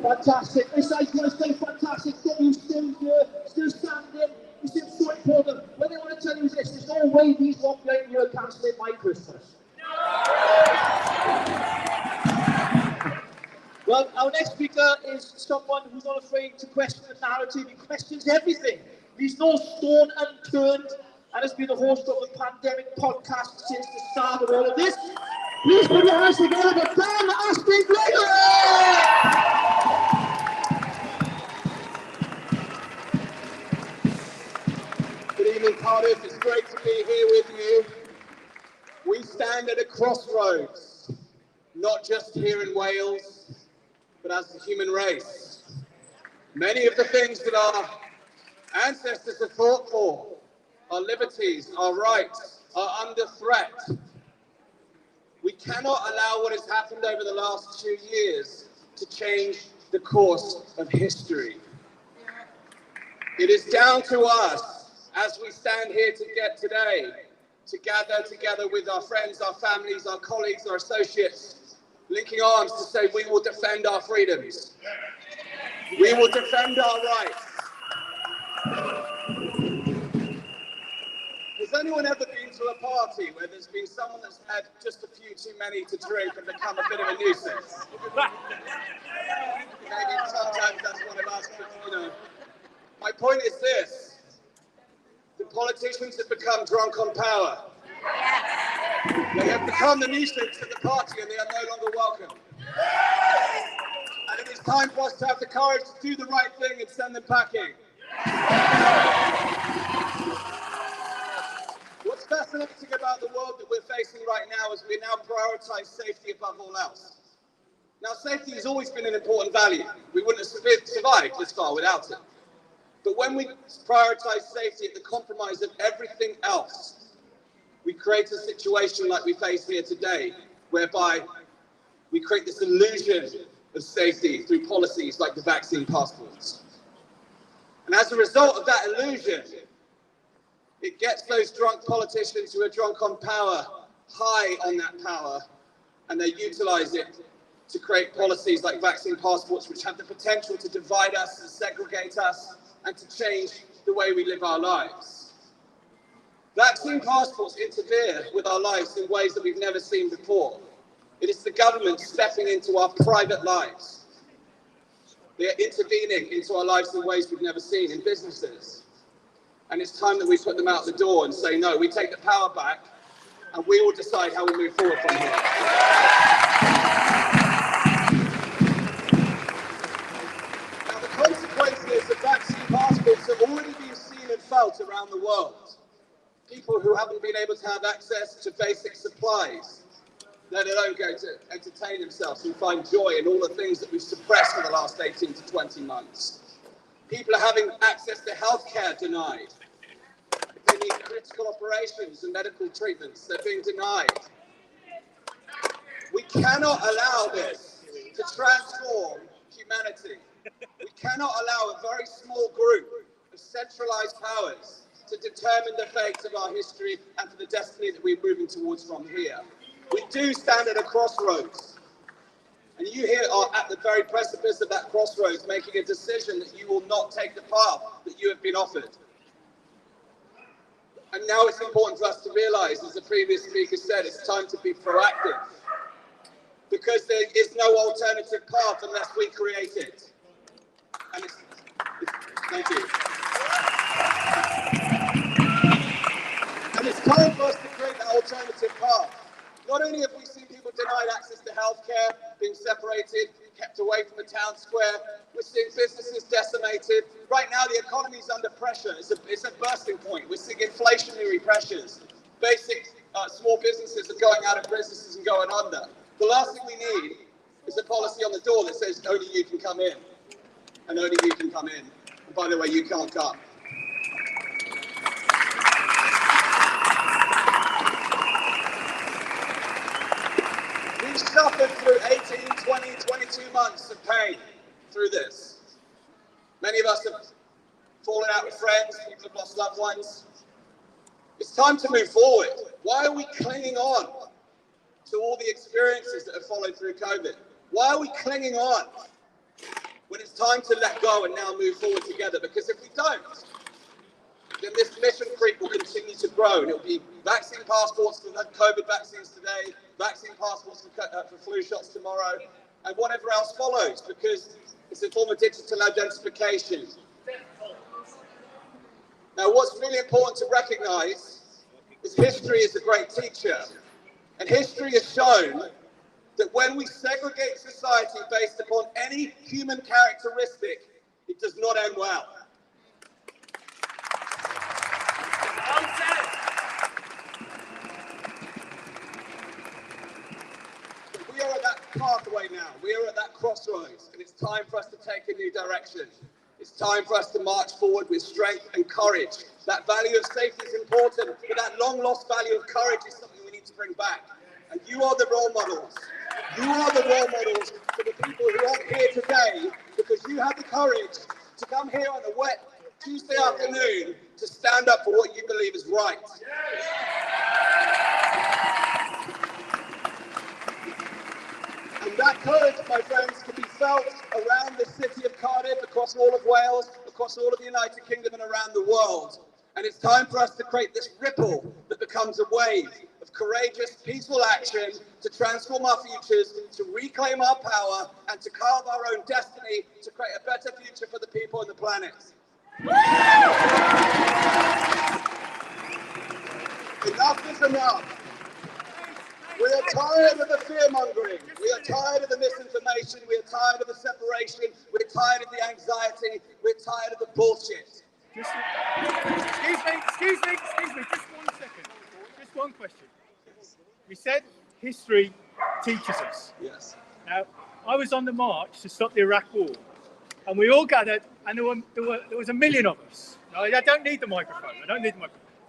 Fantastic. This I say fantastic. Get you still here, still standing. You still so important. What I want to tell you is this: there's no way these one playing here can slip my Christmas. Well, our next speaker is someone who's not afraid to question the narrative. He questions everything. He's no stone unturned and has been the host of the Pandemic podcast since the start of all of this. Please put your hands together for Astin-Gregory! Good evening, Cardiff. It's great to be here with you. We stand at a crossroads, not just here in Wales, but as the human race. Many of the things that our ancestors have fought for, our liberties, our rights, are under threat. We cannot allow what has happened over the last 2 years to change the course of history. It is down to us, as we stand here today, to gather together with our friends, our families, our colleagues, our associates, linking arms to say we will defend our freedoms. We will defend our rights. Has anyone ever been to a party where there's been someone that's had just a few too many to drink and become a bit of a nuisance? Maybe sometimes that's one of us, but you know. My point is this: the politicians have become drunk on power. They have become the nuisance at the party and they are no longer welcome. And it is time for us to have the courage to do the right thing and send them packing. What's fascinating about the world that we're facing right now is we now prioritize safety above all else. Now, safety has always been an important value. We wouldn't have survived this far without it. But when we prioritize safety at the compromise of everything else, we create a situation like we face here today, whereby we create this illusion of safety through policies like the vaccine passports. And as a result of that illusion, it gets those drunk politicians who are drunk on power high on that power, and they utilize it to create policies like vaccine passports, which have the potential to divide us and segregate us and to change the way we live our lives. Vaccine passports interfere with our lives in ways that we've never seen before. It is the government stepping into our private lives. They're intervening into our lives in ways we've never seen in businesses. And it's time that we put them out the door and say, no, we take the power back and we will decide how we move forward from here. Now, the consequences of vaccine passports have already been seen and felt around the world. People who haven't been able to have access to basic supplies, let alone go to entertain themselves and find joy in all the things that we've suppressed for the last 18 to 20 months. People are having access to healthcare denied. If they need critical operations and medical treatments, they're being denied. We cannot allow this to transform humanity. We cannot allow a very small group of centralized powers to determine the fate of our history and for the destiny that we're moving towards from here. We do stand at a crossroads. And you here are at the very precipice of that crossroads, making a decision that you will not take the path that you have been offered. And now it's important for us to realize, as the previous speaker said, it's time to be proactive. Because there is no alternative path unless we create it. And thank you. And it's time for us to create that alternative path. Not only have we seen people denied access to healthcare, being separated, kept away from the town square, we're seeing businesses decimated. Right now, the economy is under pressure. It's a bursting point. We're seeing inflationary pressures. Basic small businesses are going out of businesses and going under. The last thing we need is a policy on the door that says only you can come in. And only you can come in. And by the way, you can't come. We've suffered through 18, 20, 22 months of pain through this. Many of us have fallen out with friends, people have lost loved ones. It's time to move forward. Why are we clinging on to all the experiences that have followed through COVID? Why are we clinging on when it's time to let go and now move forward together? Because if we don't, then this mission creep will continue to grow, and it'll be vaccine passports for COVID vaccines today, vaccine passports for flu shots tomorrow, and whatever else follows, because it's a form of digital identification. Now, what's really important to recognize is history is a great teacher, and history has shown that when we segregate society based upon any human characteristic, it does not end well. We are at that pathway now. We are at that crossroads, and it's time for us to take a new direction. It's time for us to march forward with strength and courage. That value of safety is important, but that long-lost value of courage is something we need to bring back. And you are the role models. You are the role models for the people who aren't here today, because you had the courage to come here on a wet Tuesday afternoon to stand up for what you believe is right. And that courage, my friends, can be felt around the city of Cardiff, across all of Wales, across all of the United Kingdom and around the world. And it's time for us to create this ripple that becomes a wave of courageous, peaceful action to transform our futures, to reclaim our power, and to carve our own destiny to create a better future for the people and the planet. Enough is enough. We are tired of the fear-mongering. We are tired of the misinformation. We are tired of the separation. We're tired of the anxiety. We're tired of the bullshit. Excuse me, just 1 second. Just one question. You said history teaches us. Yes. Now, I was on the march to stop the Iraq War, and we all gathered, and there was 1 million of us. Now, I don't need the microphone. There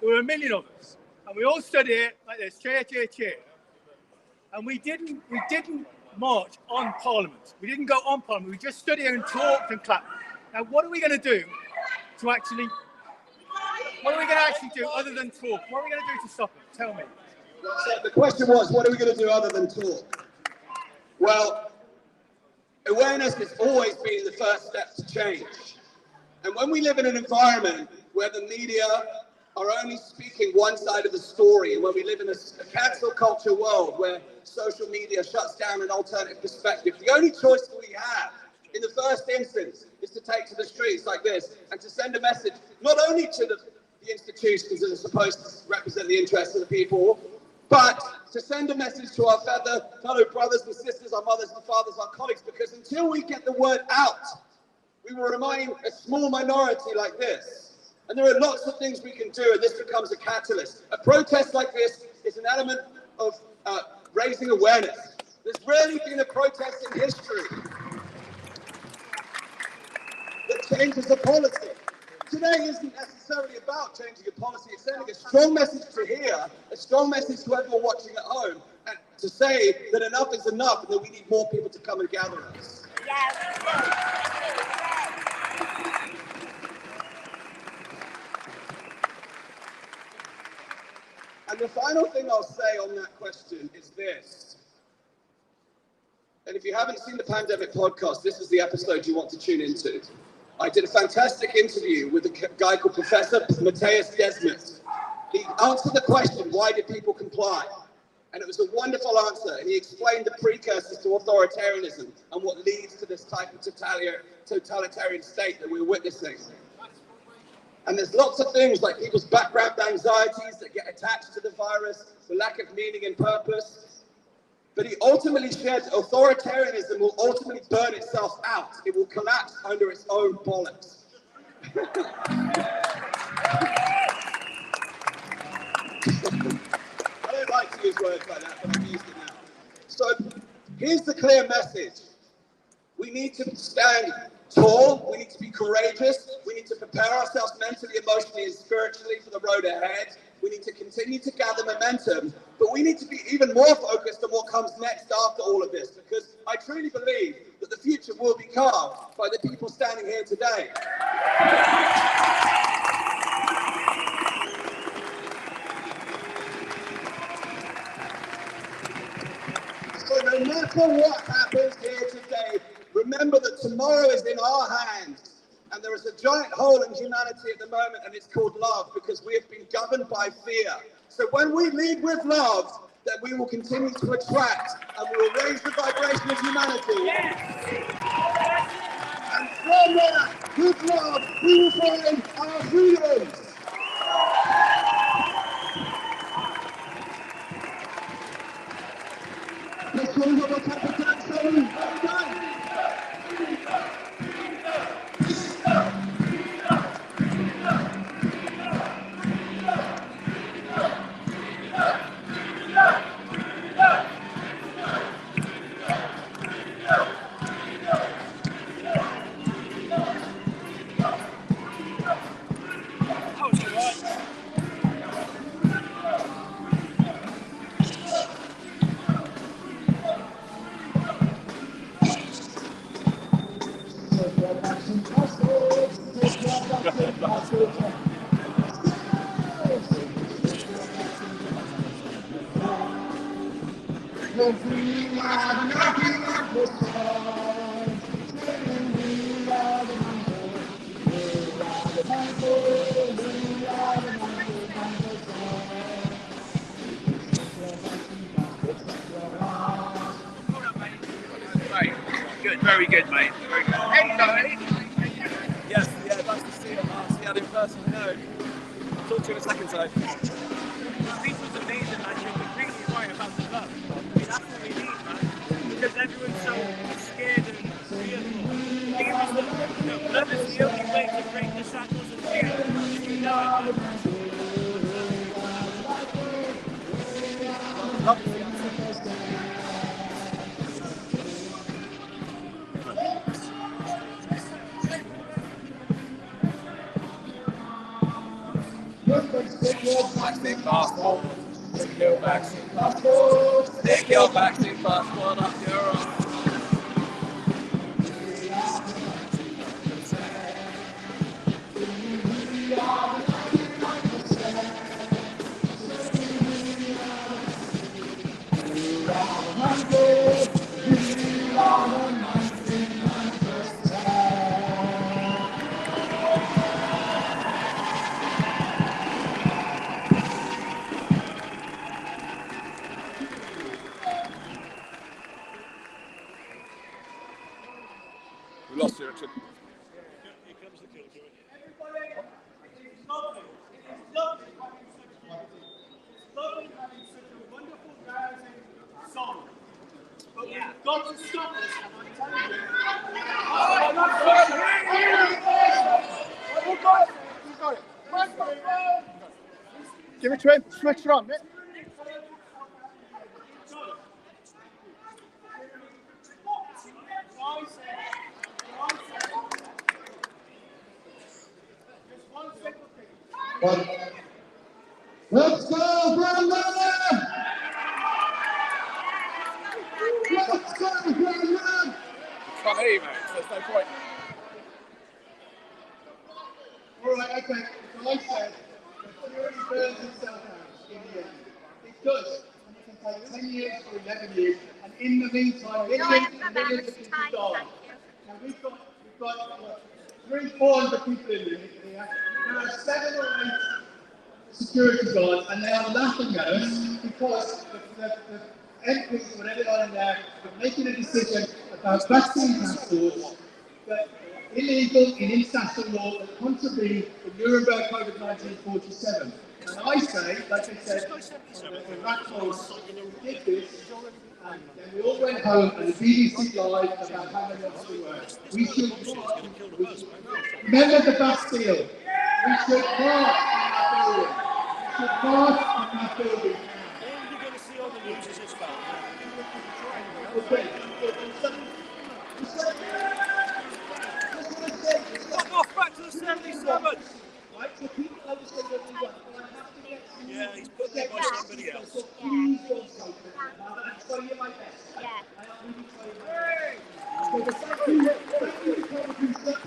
were 1 million of us, and we all stood here like this, chair, chair, chair. And we didn't march on Parliament. We didn't go on Parliament. We just stood here and talked and clapped. Now, what are we going to do to actually? What are we going to actually do other than talk? What are we going to do to stop it? Tell me. So the question was, what are we going to do other than talk? Well, awareness has always been the first step to change. And when we live in an environment where the media are only speaking one side of the story, and when we live in a cancel culture world where social media shuts down an alternative perspective, the only choice that we have in in the first instance is to take to the streets like this and to send a message not only to the institutions that are supposed to represent the interests of the people, but to send a message to our fellow brothers and sisters, our mothers and fathers, our colleagues, because until we get the word out, we will remain a small minority like this. And there are lots of things we can do, and this becomes a catalyst. A protest like this is an element of raising awareness. There's rarely been a protest in history that changes a policy. Today isn't necessarily about changing a policy, it's sending a strong message to here, a strong message to everyone watching at home, and to say that enough is enough and that we need more people to come and gather us. And the final thing I'll say on that question is this. And if you haven't seen the Pandemic podcast, this is the episode you want to tune into. I did a fantastic interview with a guy called Professor Matthias Desmet. He answered the question, why did people comply? And it was a wonderful answer. And he explained the precursors to authoritarianism and what leads to this type of totalitarian state that we're witnessing. And there's lots of things like people's background anxieties that get attached to the virus, the lack of meaning and purpose. But he ultimately shared that authoritarianism will ultimately burn itself out. It will collapse under its own bollocks. I don't like to use words like that, but I've used it now. So here's the clear message. We need to stand tall, we need to be courageous, we need to prepare ourselves mentally, emotionally, and spiritually for the road ahead. We need to continue to gather momentum, but we need to be even more focused on what comes next after all of this, because I truly believe that the future will be carved by the people standing here today. So no matter what happens here today, remember that tomorrow is in our hands. And there is a giant hole in humanity at the moment, and it's called love, because we have been governed by fear. So when we lead with love, then we will continue to attract, and we will raise the vibration of humanity. And from that, with love, we will find our freedoms. Let's go to the capital. Good, very good, mate. Very good. Hey, Yes, yeah, nice to see you. I'll see you in person. No. Talk to you in a second, so. This was amazing, man. You're completely right about the love. I mean, that's what we need, man. Because everyone's so scared and fearful. Think of it, love is the only way to break the shackles of fear. You know it. Love is the answer. vaccine passport. Stick your vaccine passport. Stick your vaccine passport up your arm. We lost you, Richard. Here comes the killjoy. Everybody, it's lovely. It's lovely having such a wonderful, rousing song. But we've got to stop this, and I'm telling you. Give it to him. Switch it on, mate. Let's go, Brandon! Let's go, Brandon! Can't hear you, mate. There's no point. All right, okay. So I said the theory burns itself out in the end. It does. And it can take 10 years or 11 years. And in the meantime, millions and millions of people die. Now we've got 300-400 people in here. There are 7 or 8 security guards, and they are laughing at us because the MPs, whatever they are in there, are making a decision about vaccine passports that illegal in international law that contravene the Nuremberg Code of 1947. And I say, like I said, the radicals did this, and then we all went home and the BBC lied about how many of us we were. We should remember the Bastille. We should march in that building. We should march in that building. All you're going to see on the news is this film. Okay. Fuck off back to the 77. Right, so people understand what we want, but I have to get to Yeah, he's put there by somebody else. So please don't say that. I'm trying my best. I am really trying my best. So the fact you Republicans said,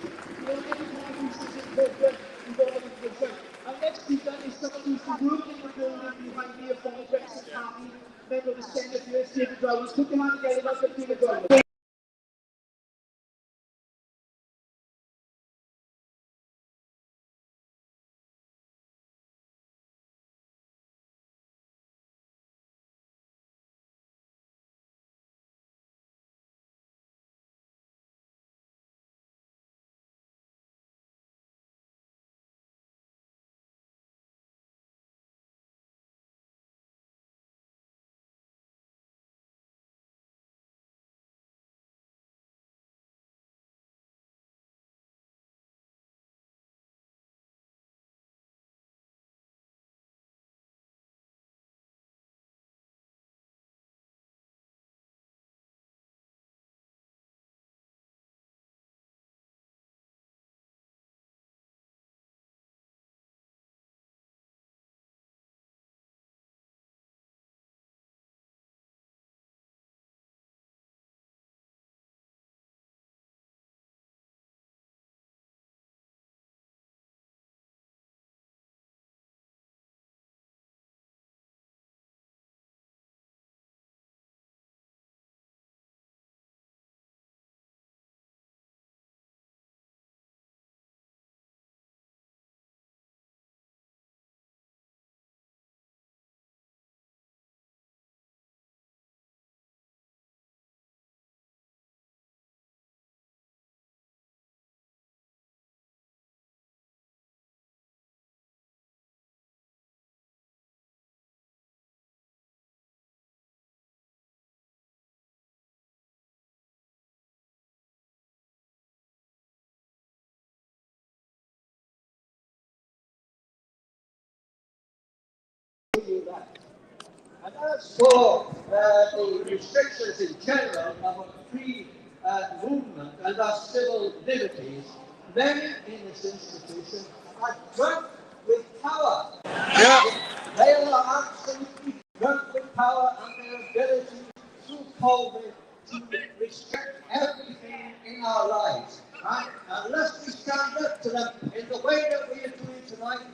and next we've done is someone who's been working in the building behind me from the Brexit party, member of the Senate, University of the Drivers, took them out together, like the Peter Drivers. And as for the restrictions in general of free movement and our civil liberties, many in this institution are drunk with power. Yeah. They are absolutely drunk with power and their ability through COVID to restrict everything in our lives. And unless we stand up to them in the way that we are doing tonight,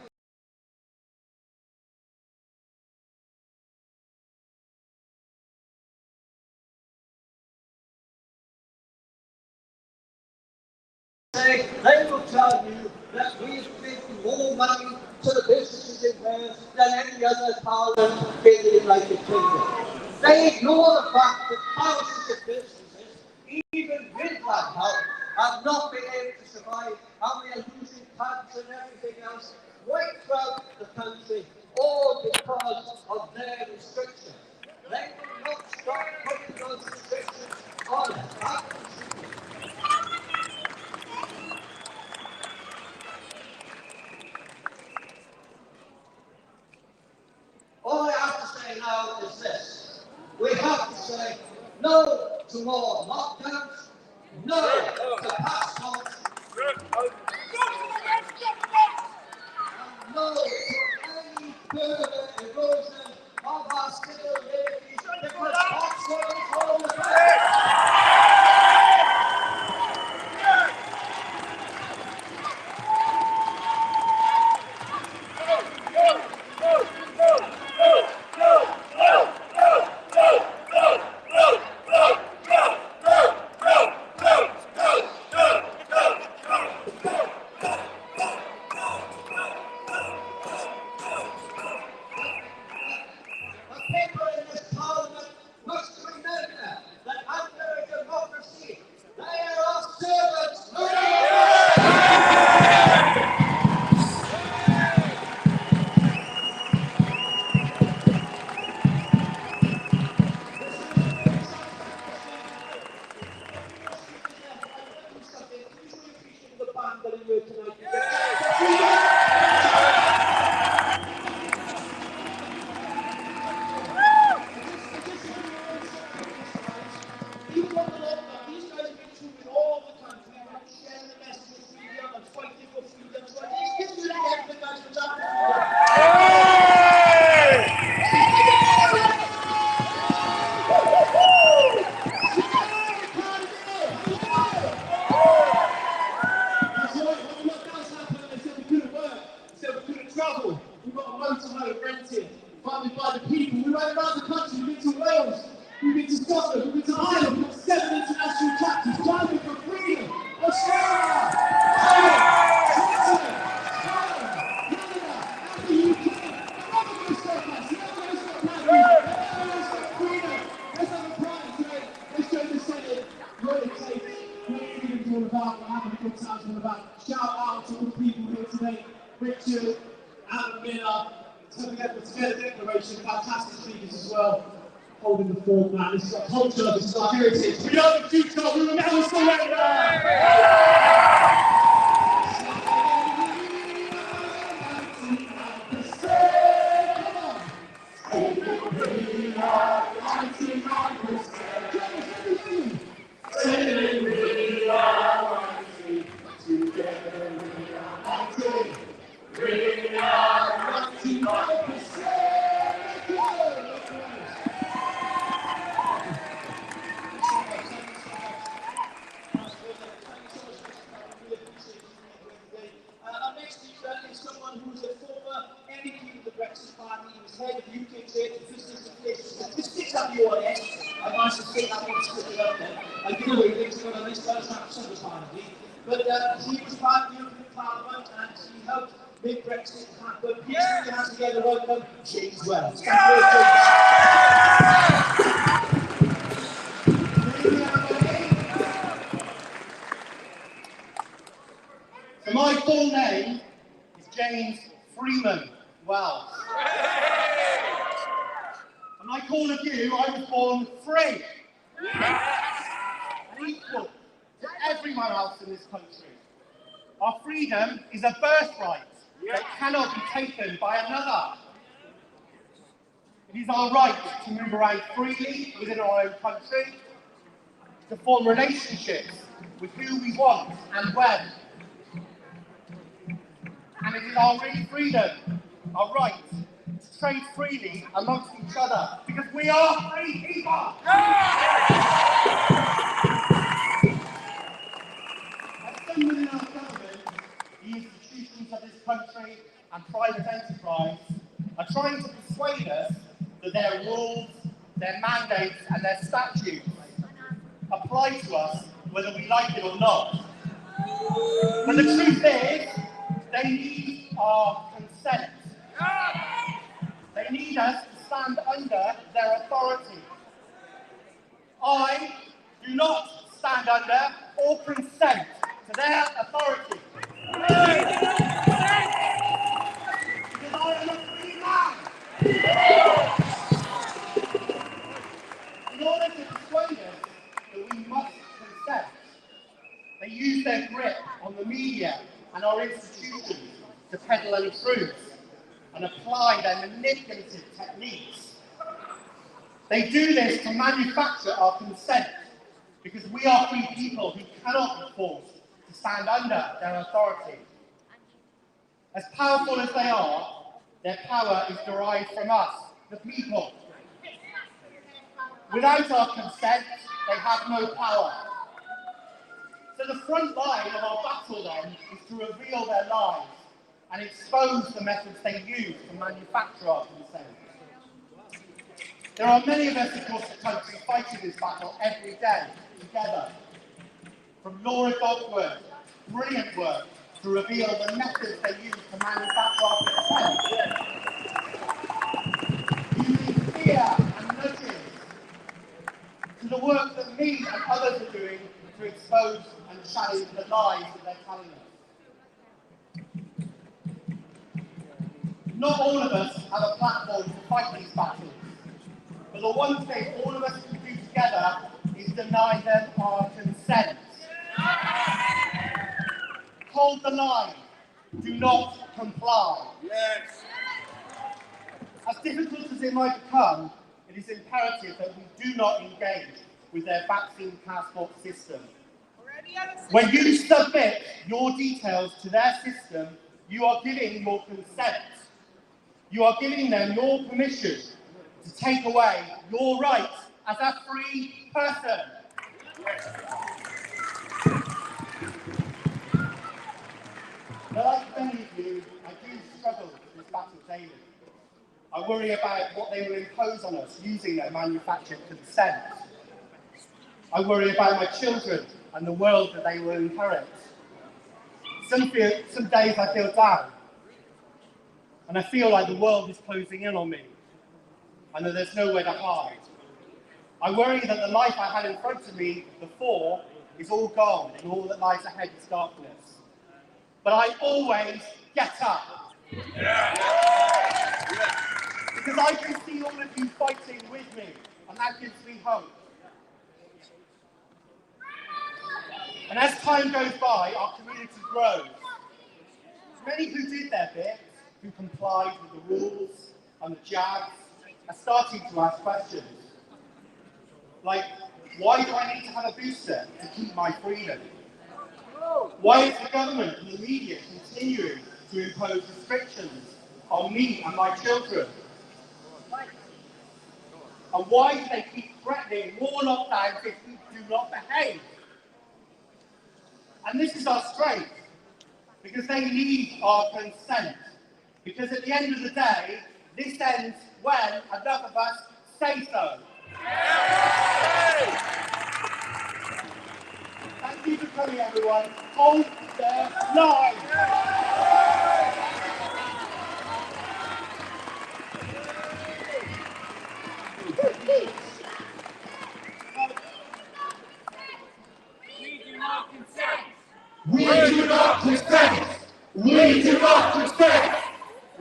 they will tell you that we have given more money to the businesses in Wales than any other parliament in the United Kingdom. They ignore the fact that thousands of businesses, even with that help, have not been able to survive, and we are losing pubs and everything else right throughout the country, all because of their restrictions. They will not stop putting those restrictions on us. All I have to say now is this. We have to say no to more lockdowns, no to passports, and no to any further erosion of our civil liberties, because that's what it's all about. Holding the format, this is our culture, this is our heritage. We are the future, we will never surrender! But he was part of the European Parliament and he helped make Brexit happen. Please put your hands together, welcome James Wells. So my full name is James Freeman Wells. And like all of you, I was born free. And equal to everyone else in this country. Our freedom is a birthright that cannot be taken by another. It is our right to move around freely within our own country, to form relationships with who we want and when. And it is our real freedom, our right, to trade freely amongst each other, because we are free people! As some within our government, the institutions of this country and private enterprise are trying to persuade us that their rules, their mandates and their statutes apply to us whether we like it or not. And the truth is, they need our consent. They need us to stand under their authority. I do not stand under or consent consent to their authority. Because I am a free man. In order to persuade us that we must consent, they use their grip on the media and our institutions to peddle any truths and apply their manipulative techniques. They do this to manufacture our consent because we are free people who cannot be forced to stand under their authority. As powerful as they are, their power is derived from us, the people. Without our consent, they have no power. So the front line of our battle then is to reveal their lies and expose the methods they use to manufacture our consent. There are many of us across the country fighting this battle every day, together. From Laura Godward's brilliant work to reveal the methods they use to manufacture our consent. Using fear and nudges, to the work that me and others are doing to expose and challenge the lies that they're telling us. Not all of us have a platform to fight these battles, but the one thing all of us can do together is deny them our consent. Hold the line. Do not comply. Yes. As difficult as it might become, it is imperative that we do not engage with their vaccine passport system. When you submit your details to their system, you are giving your consent. You are giving them your permission to take away your rights as a free person. But like many of you, I do struggle with this battle daily. I worry about what they will impose on us using their manufactured consent. I worry about my children and the world that they will inherit. Some days I feel down, and I feel like the world is closing in on me, and that there's nowhere to hide. I worry that the life I had in front of me before is all gone, and all that lies ahead is darkness. But I always get up. Because I can see all of you fighting with me, and that gives me hope. And as time goes by, our community grows. Many who did their bit, who complied with the rules and the jabs, are starting to ask questions. Like, why do I need to have a booster to keep my freedom? Why is the government and the media continuing to impose restrictions on me and my children? And why do they keep threatening more lockdowns if we do not behave? And this is our strength, because they need our consent. Because at the end of the day, this ends when enough of us say so. Thank you for coming, everyone. Hold their line. We do not consent. We do not consent. We do not consent.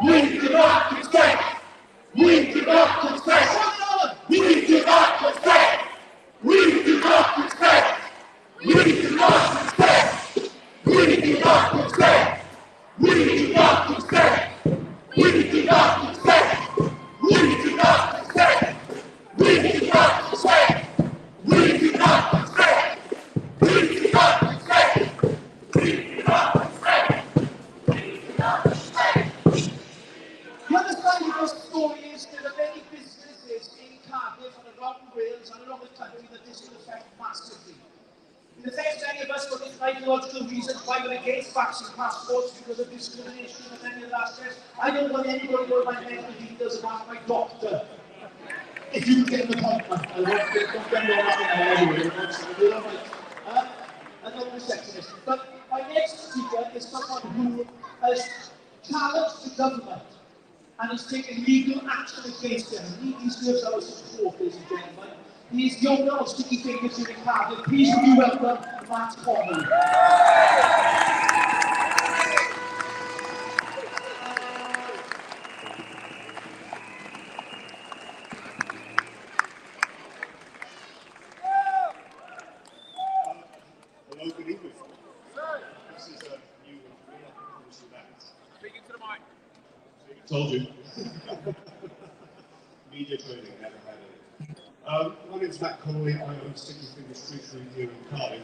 We do not consent. We do not consent. We do not consent. We do not consent. We do not consent. We do not consent. We do not consent. We do not consent. We do not consent. We do not consent. We do not consent. We do not consent. We do not consent. We do not consent. The other side of the story is there are many businesses in Cardiff and around Wales and around the country that this will affect massively. It affects many of us for these ideological reasons why we're against vaccine passports because of discrimination and many of that stress. I don't want anybody to go to my medical details and ask my doctor if you can get an appointment. I won't get me on that anyway. I'm not a receptionist. But my next speaker is someone who has challenged the government and has taken legal action against them. These girls are support, ladies and gentlemen. He's young little sticky fingers in the crowd. Please would you welcome Matt Coleman. Hello, good evening. This is a new event. Speaking to the mic. Told you. Media training, never had it. My name is Matt Connolly. I own Sticky Fingers Street Food here in Cardiff.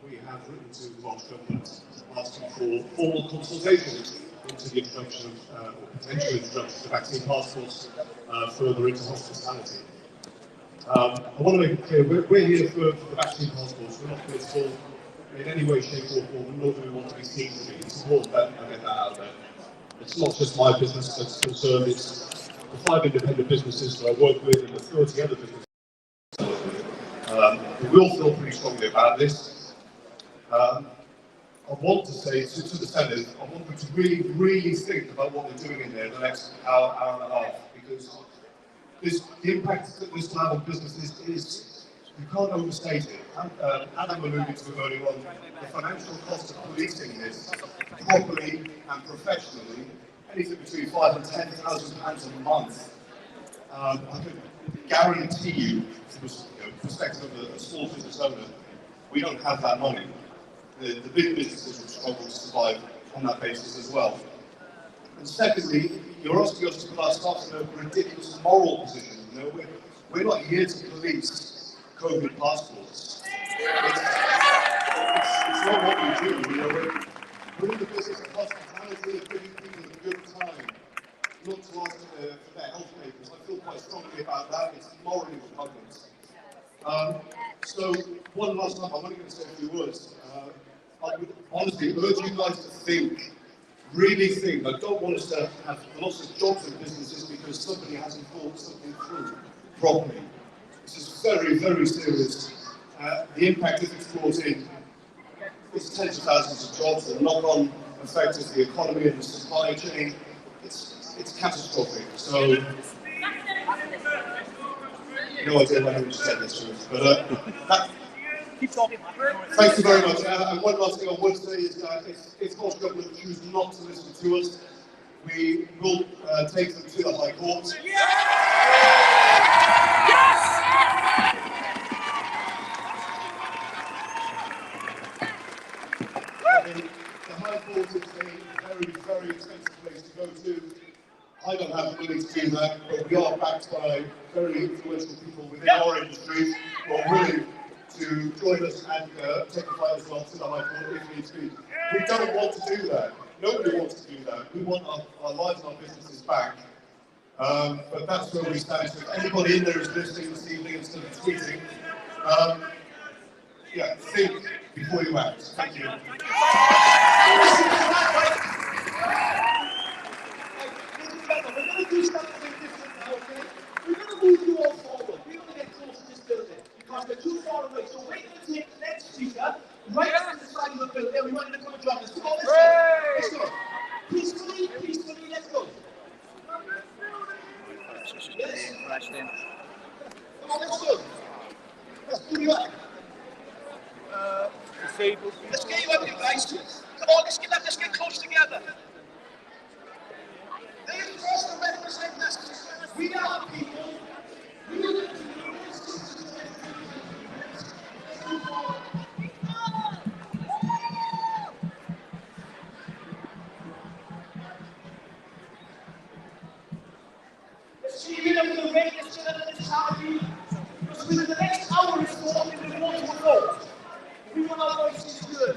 We have written to the Welsh Government asking for formal consultations into the introduction of, or potential introduction of vaccine passports further into hospitality. I want to make it clear, we're here for the vaccine passports. We're not here for in any way, shape or form, nor do we want to be seen to be. It's important that I get that out there. It's not just my business that's concerned, it's the 5 independent businesses that I work with and the 30 other businesses we all feel pretty strongly about this. I want to say to the Senate, I want them to really think about what they're doing in there the next hour and a half, because the impact that this will have on businesses is, you can't overstate it. Adam alluded to it earlier on, the financial cost of policing this properly and professionally, anything between £5,000 and £10,000 a month. I can guarantee you, from the perspective of a small business owner, we don't have that money. The big businesses will struggle to survive on that basis as well. And secondly, you're asking us to put our staff in a ridiculous moral position. You know, we're not here to police COVID passports. It's not what we do. You know, we're in the business of hospitality, of giving people a good time, not to ask for their health papers. I feel quite strongly about that. It's morally repugnant. So one last time, I'm only going to say a few words. I would honestly urge you guys to think. Really think. I don't want us to have lots of jobs in businesses because somebody hasn't thought something through properly. This is very, very serious. The impact if it's brought in is tens of thousands of jobs, the knock-on effect of the economy and the supply chain. It's catastrophic. So, no idea when I would say this to us, but Keep talking. thank you very much. And one last thing I would say is that if Welsh Government choose not to listen to us, we will take them to the High Court. The High Court is a very, very expensive place to go to. I don't have the money to do that, but we are backed by very influential people within our industry who are willing to join us and take the fight as well to the High Court if needs be. We don't want to do that. Nobody wants to do that. We want our lives and our businesses back. But that's where we stand. So if anybody in there is listening this evening instead of tweeting, yeah, think before you act. Thank you. We're going to do something different now, okay? We're going to move you all forward. We're going to get close to this building because we're too far away. So we're going to take the next speaker right on the side of the building. We want you to come and join us. Come on, let's go. Let's go. Peacefully, peacefully, let's go. Yes. Come on, let's go. Let's do you up. Disabled. Let's get you up, you guys. Come on, let's get close together. They are supposed to represent us. We are people. We are the people. See, we don't know where to sit at this time. Because within the next hour or so, we want to vote. We want our voices heard.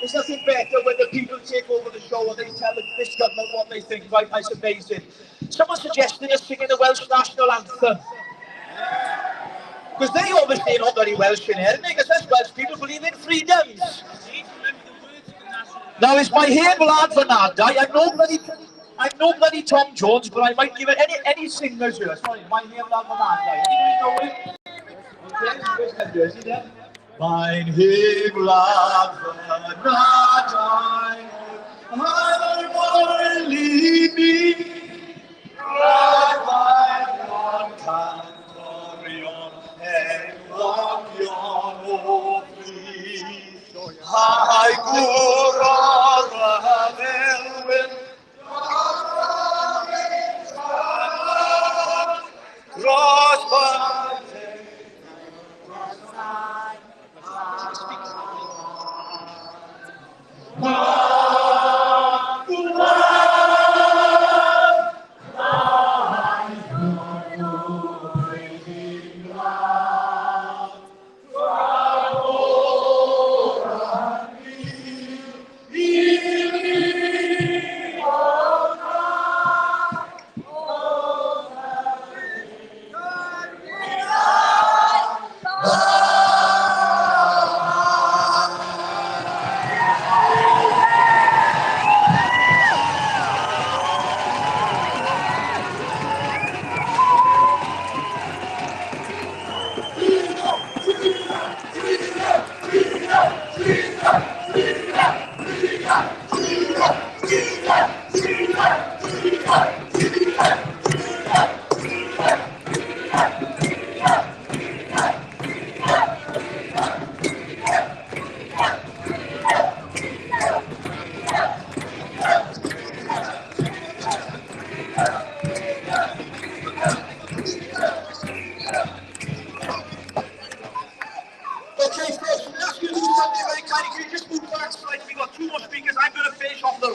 There's nothing better when the people take over the show and they tell this government what they think, right? That's amazing. Someone suggested us singing the Welsh national anthem. Because they obviously are not very Welsh in here, because us Welsh people believe in freedoms. Now, it's my humble lad Fernanda. I'm no bloody Tom Jones, but I might give it any singers here. Sorry, my humble lad Fernanda. Anybody know it? Okay, mein Himmler Fernanda, I will leave me, right on Cantorion, and walk yon free. I go Ravelwin,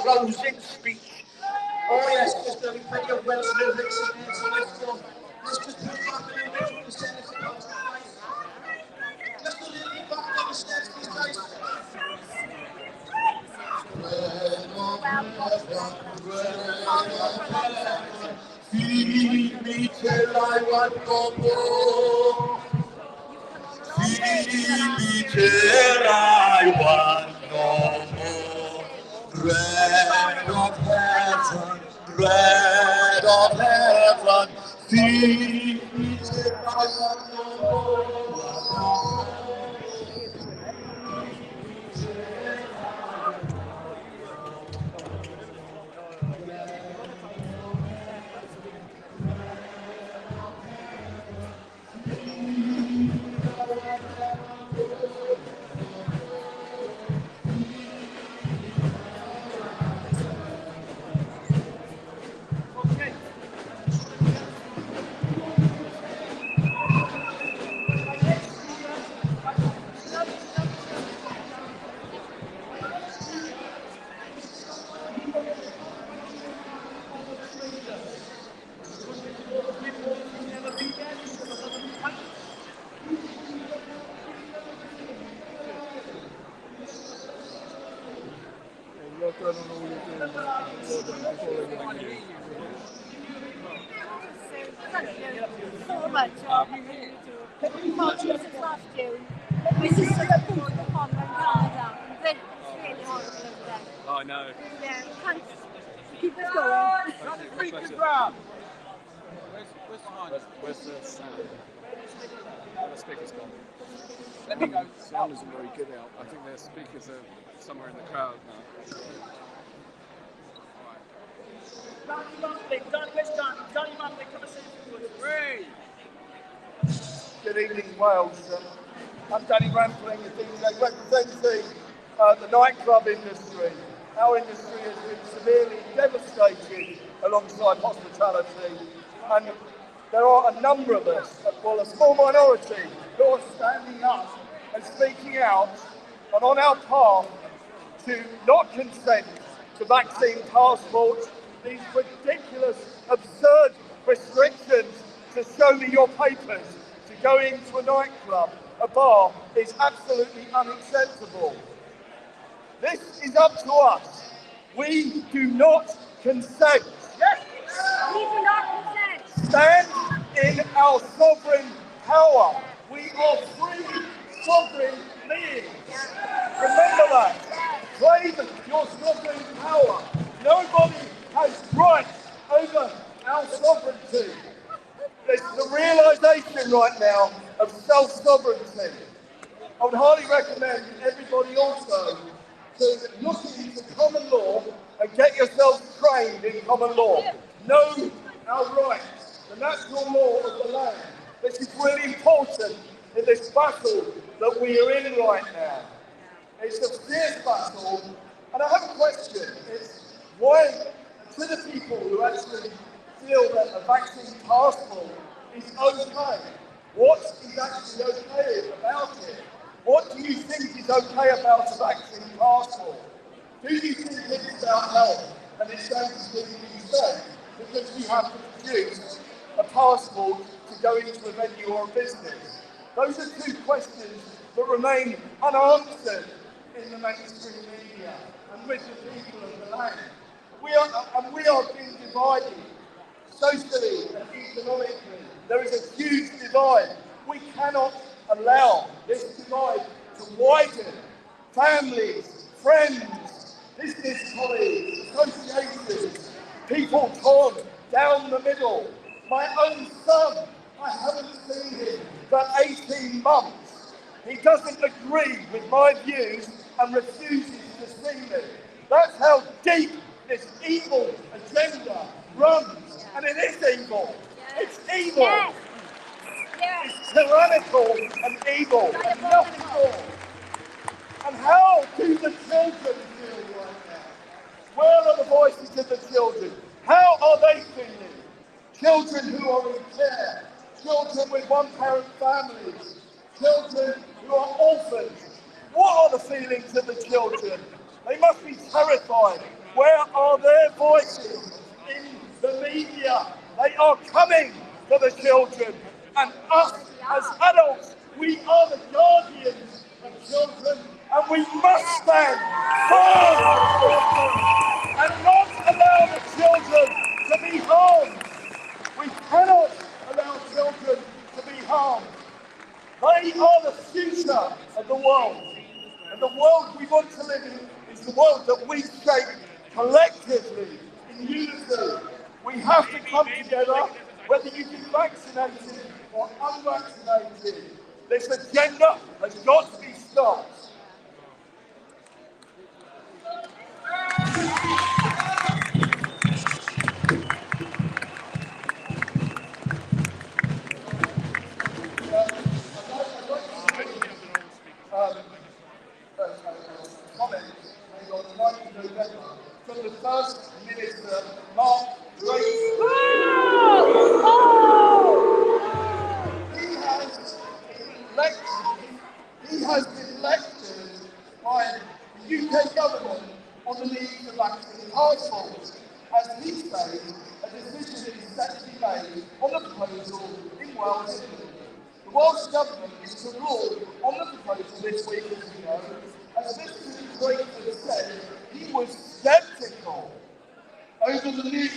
rousing speech. Oh yes, there's going to be plenty of Welsh lyrics in there, so let's just put back a little bit from the Senate. Let's go a little bit back on the steps, please guys. Feed me till I want no more. Feed me till I want no more. Bread of heaven, feed me till I want no more. I know. Yeah, thanks. Keep us going. Where's the sound? The speaker's gone. Let me go. Sound isn't very good out. I think their speakers are somewhere in the crowd now. Good evening, Wales. I'm Danny Rampling, representing the nightclub industry. Our industry has been severely devastated alongside hospitality, and there are a number of us, well, a small minority, who are standing up and speaking out and on our path to not consent to vaccine passports, these ridiculous, absurd restrictions to show me your papers to go into a nightclub, a bar, is absolutely unacceptable. This is up to us. We do not consent. Yes. We do not consent. Stand in our sovereign power. We are free sovereign beings. Remember that. Claim your sovereign power. Nobody has rights over our sovereignty. There's the realisation right now of self-sovereignty. I would highly recommend everybody also to look into common law and get yourselves trained in common law. Know our rights, the natural law of the land. This is really important in this battle that we are in right now. It's a fierce battle, and I have a question. It's why, to the people who actually feel that a vaccine passport is okay, what is actually okay about it? What do you think is okay about a vaccine passport? Do you think it's about health and it's going to keep you safe because you have to produce a passport to go into a venue or a business? Those are two questions that remain unanswered in the mainstream media and with the people of the land. We are being divided socially and economically. There is a huge divide. We cannot allow this divide to widen. Families, friends, business colleagues, associations, people torn down the middle. My own son, I haven't seen him for 18 months. He doesn't agree with my views and refuses to see me. That's how deep this evil agenda runs. And it is evil. It's evil. Yes. Yes. It's tyrannical and evil. And nothing more. And how do the children feel right now? Where are the voices of the children? How are they feeling? Children who are in care, children with one-parent families, children who are orphans. What are the feelings of the children? They must be terrified. Where are their voices in the media? They are coming for the children. And us as adults, we are the guardians of children, and we must stand firm and not allow the children to be harmed. We cannot allow children to be harmed. They are the future of the world. And the world we want to live in is the world that we shape collectively, in unity. We have to come together, whether you've been vaccinated or unvaccinated. This agenda has got to be stopped. Comment made on the 9th of November from the First Minister, Mark He has been lectured by the UK government on the need for vaccine passports. As he says, a decision is set to be made on the proposal in Wales. The Welsh government is to rule on the proposal this week, as you know. As Mr. Drayton said, he was sceptical over the need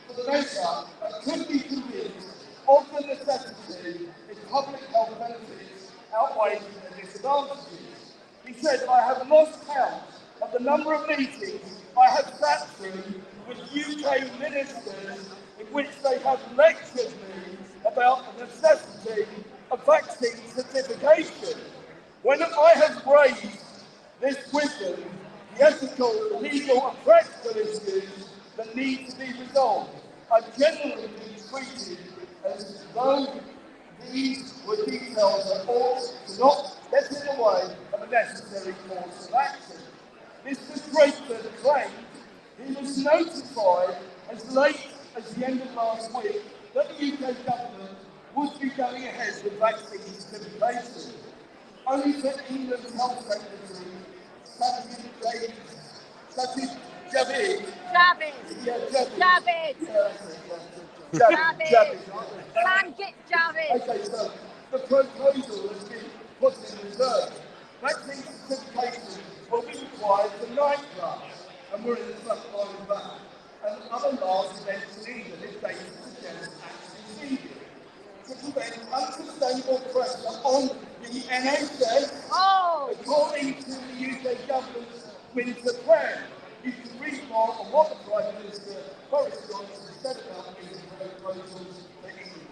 for the measure that could be convinced of the necessity if public health benefits outweigh the disadvantages. He said, I have lost count of the number of meetings I have sat through with UK ministers in which they have lectured me about the necessity of vaccine certification. When I have raised this with them, the ethical, legal and practical issues that need to be resolved are generally being treated as though these were details that ought to not get in the way of a necessary course of action. Mr. Drayton claimed he was notified as late as the end of last week that the UK government would be going ahead with vaccine certification. Only for England's Health Secretary, Javid. Can get Javid. Okay, so the proposal has been put in reserve. vaccine certification will be required for nightclubs, and we're in the front line of that. And other large events in England, if they suggest actually needed to prevent unsustainable pressure on the NHS, according to the UK government's winter plan. You can read more on what the Prime Minister Boris Johnson said about these proposals for England.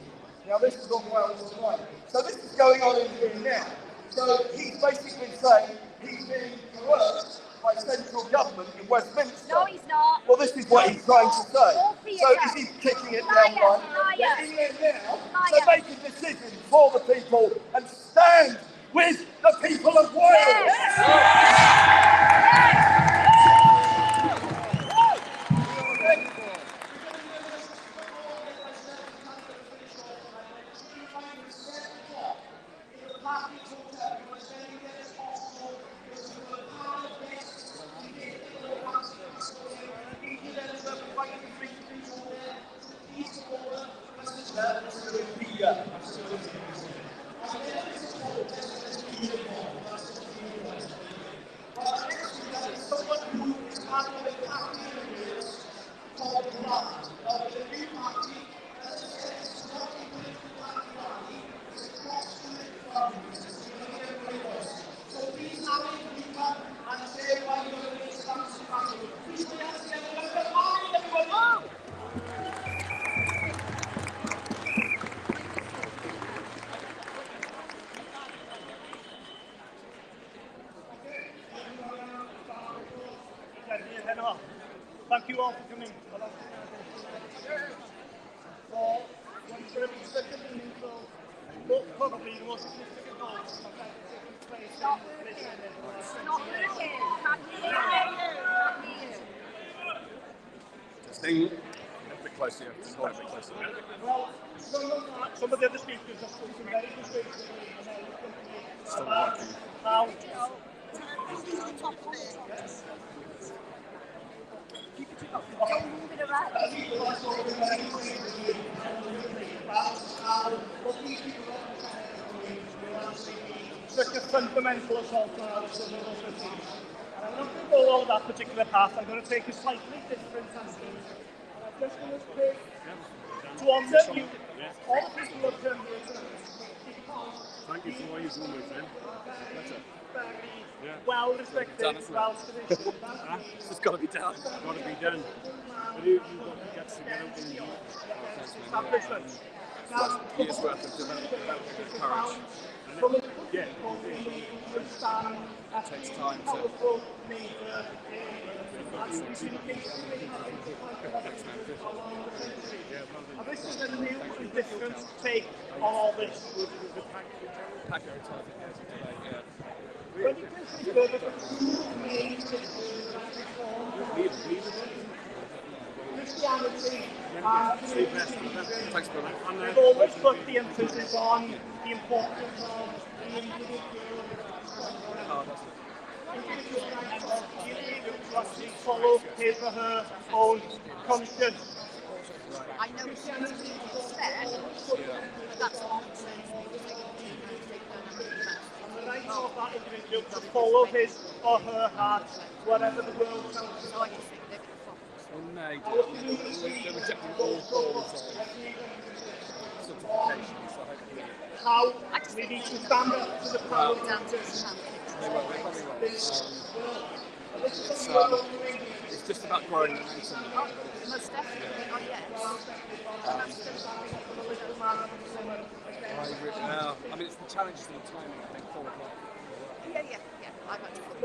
Now this is on Wales Online. So this is going on in here now. So he's basically saying he's being coerced by central government in Westminster. No, he's not. Well, this is what he's trying to say. So is he kicking it down the line? Liar. In there now, so make a decision for the people and stand with the people of Wales. Thank you all for coming. Probably the most significant votes that have taken place in this Not working. Can't hear you. Testing. A bit closer, just hold it a bit closer. Well, some of the other speakers have spoken very good things about how such a fundamental assault on our civil liberties. And I'm not going to go along that particular path. I'm going to take a slightly different angle. And I'm just going to take to honour you, all the people who have come here tonight. Thank you for what you're doing with them. Well respected, well traditional. It's just got to be done. Got to be done. But you've got to get together and Establishment. years worth of development courage. Yeah, it takes time to. This is a new and different take on all this. Christianity we've always put the emphasis on the importance of the individual to actually follow his or her own conscience. I know Christianity is fair, but that's not and the right of that individual to follow his or her heart, whatever the world tells them. Well, no, they're rejecting all forms of certification, so hopefully. How we need to stand up to the power of it's just about growing momentum. Most definitely, oh yes. I mean, it's the challenges of the timing, I think, 4 o'clock. Yeah. I've had to put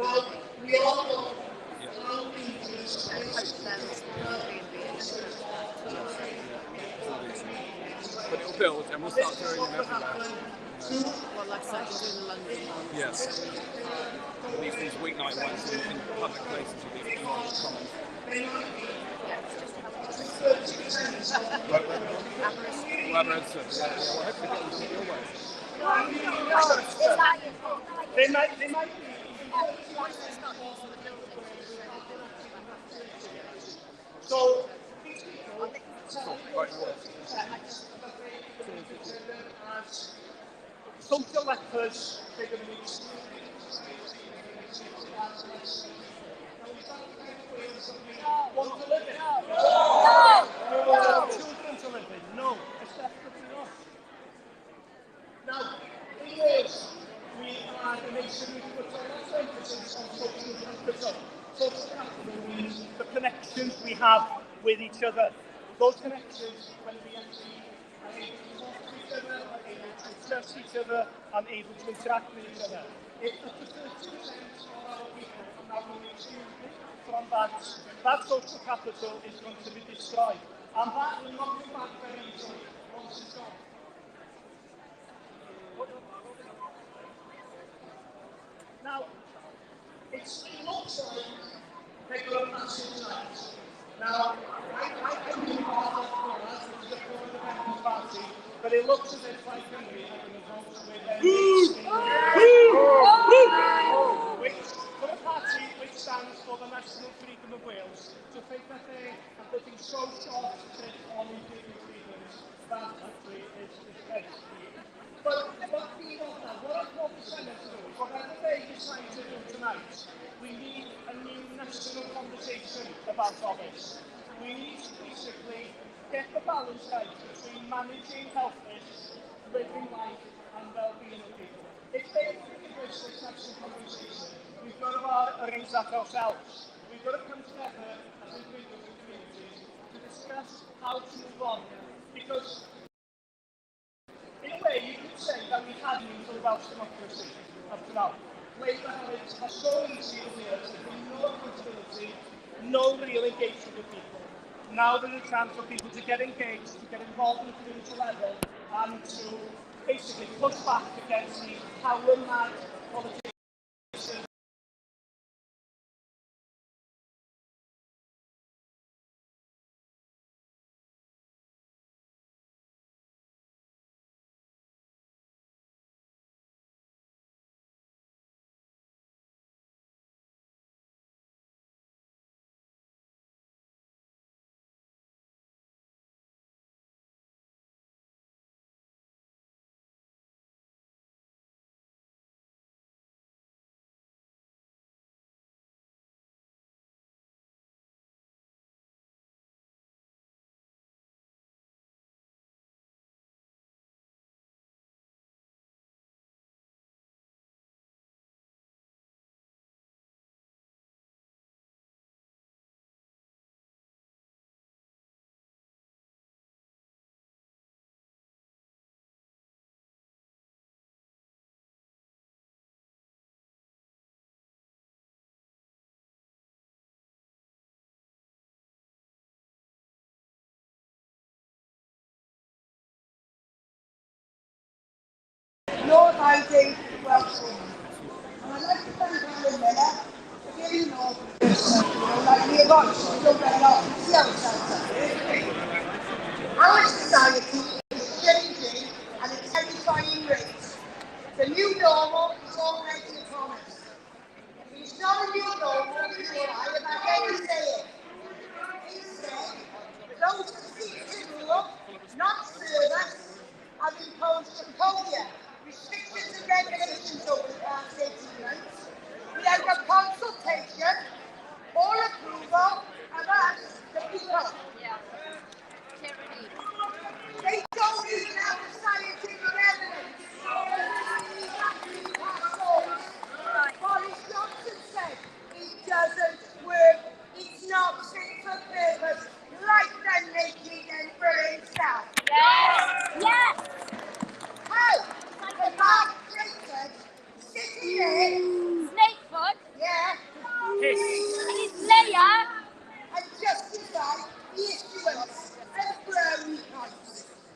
But it'll build, and we'll start doing them everywhere. Well, like I said, we're doing the London ones. Yes. These weeknight ones in public places will be more common. Aberystwyth, yeah. Well, hopefully get them to the real way. They might be. So, social lectures, they're going to be Want to live in? Children to live in? No, it's definitely not. Now, in Wales, we are a nation which puts a lot of emphasis on social capital. Social capital means the connections we have with each other. Those connections, when we actually are able to talk to each other, are able to trust each other, and able to interact with each other. If up to 30% of our people are now going to exclude from that social capital is going to be destroyed. And that will not come back very easily once it's gone. Now, it looks like they're going to pass it tonight. Now, I think part of Chorus, which is a pro-independence party, but it looks as if like Hungary are going to vote with which, for a party which stands for the national freedom of Wales, to think that they are putting so short on individual freedoms, that actually is crazy. But beyond that, what the Senate do, whatever they decide to do tonight, we need a new national conversation about all this. We need to basically get the balance right between managing health risks, living life, and well-being of people. If they give us this national conversation, we've got to arrange that ourselves. We've got to come together as individuals and communities to discuss how to move on. Because in a way, you could say that we had used Welsh democracy up to now. Labour has so easy over here to bring no accountability, no real engagement with people. Now there's a chance for people to get engaged, to get involved in the community level, and to basically push back against the power-mad politicians. Lord ID Welsh woman. And I'd like to thank Alan Miller for giving all this, like me a voice. We don't very often see ourselves. Our society is changing at a terrifying rate. The new normal is already upon us. It's not a new normal, you or I, about any saying. Instead, those who seek to rule, not serve us, have imposed Cambodia, restrictions and regulations over the past 18 months, without consultation or approval of us, the people. Yeah. Tyranny. They don't even have the scientific evidence. Boris Johnson said it doesn't work, it's not fit for purpose, like them making them for himself. Yes! Yes! How? The Mark Drayton sitting there. Snakefoot? Yeah. And his layer? And justify the issuance of brownie points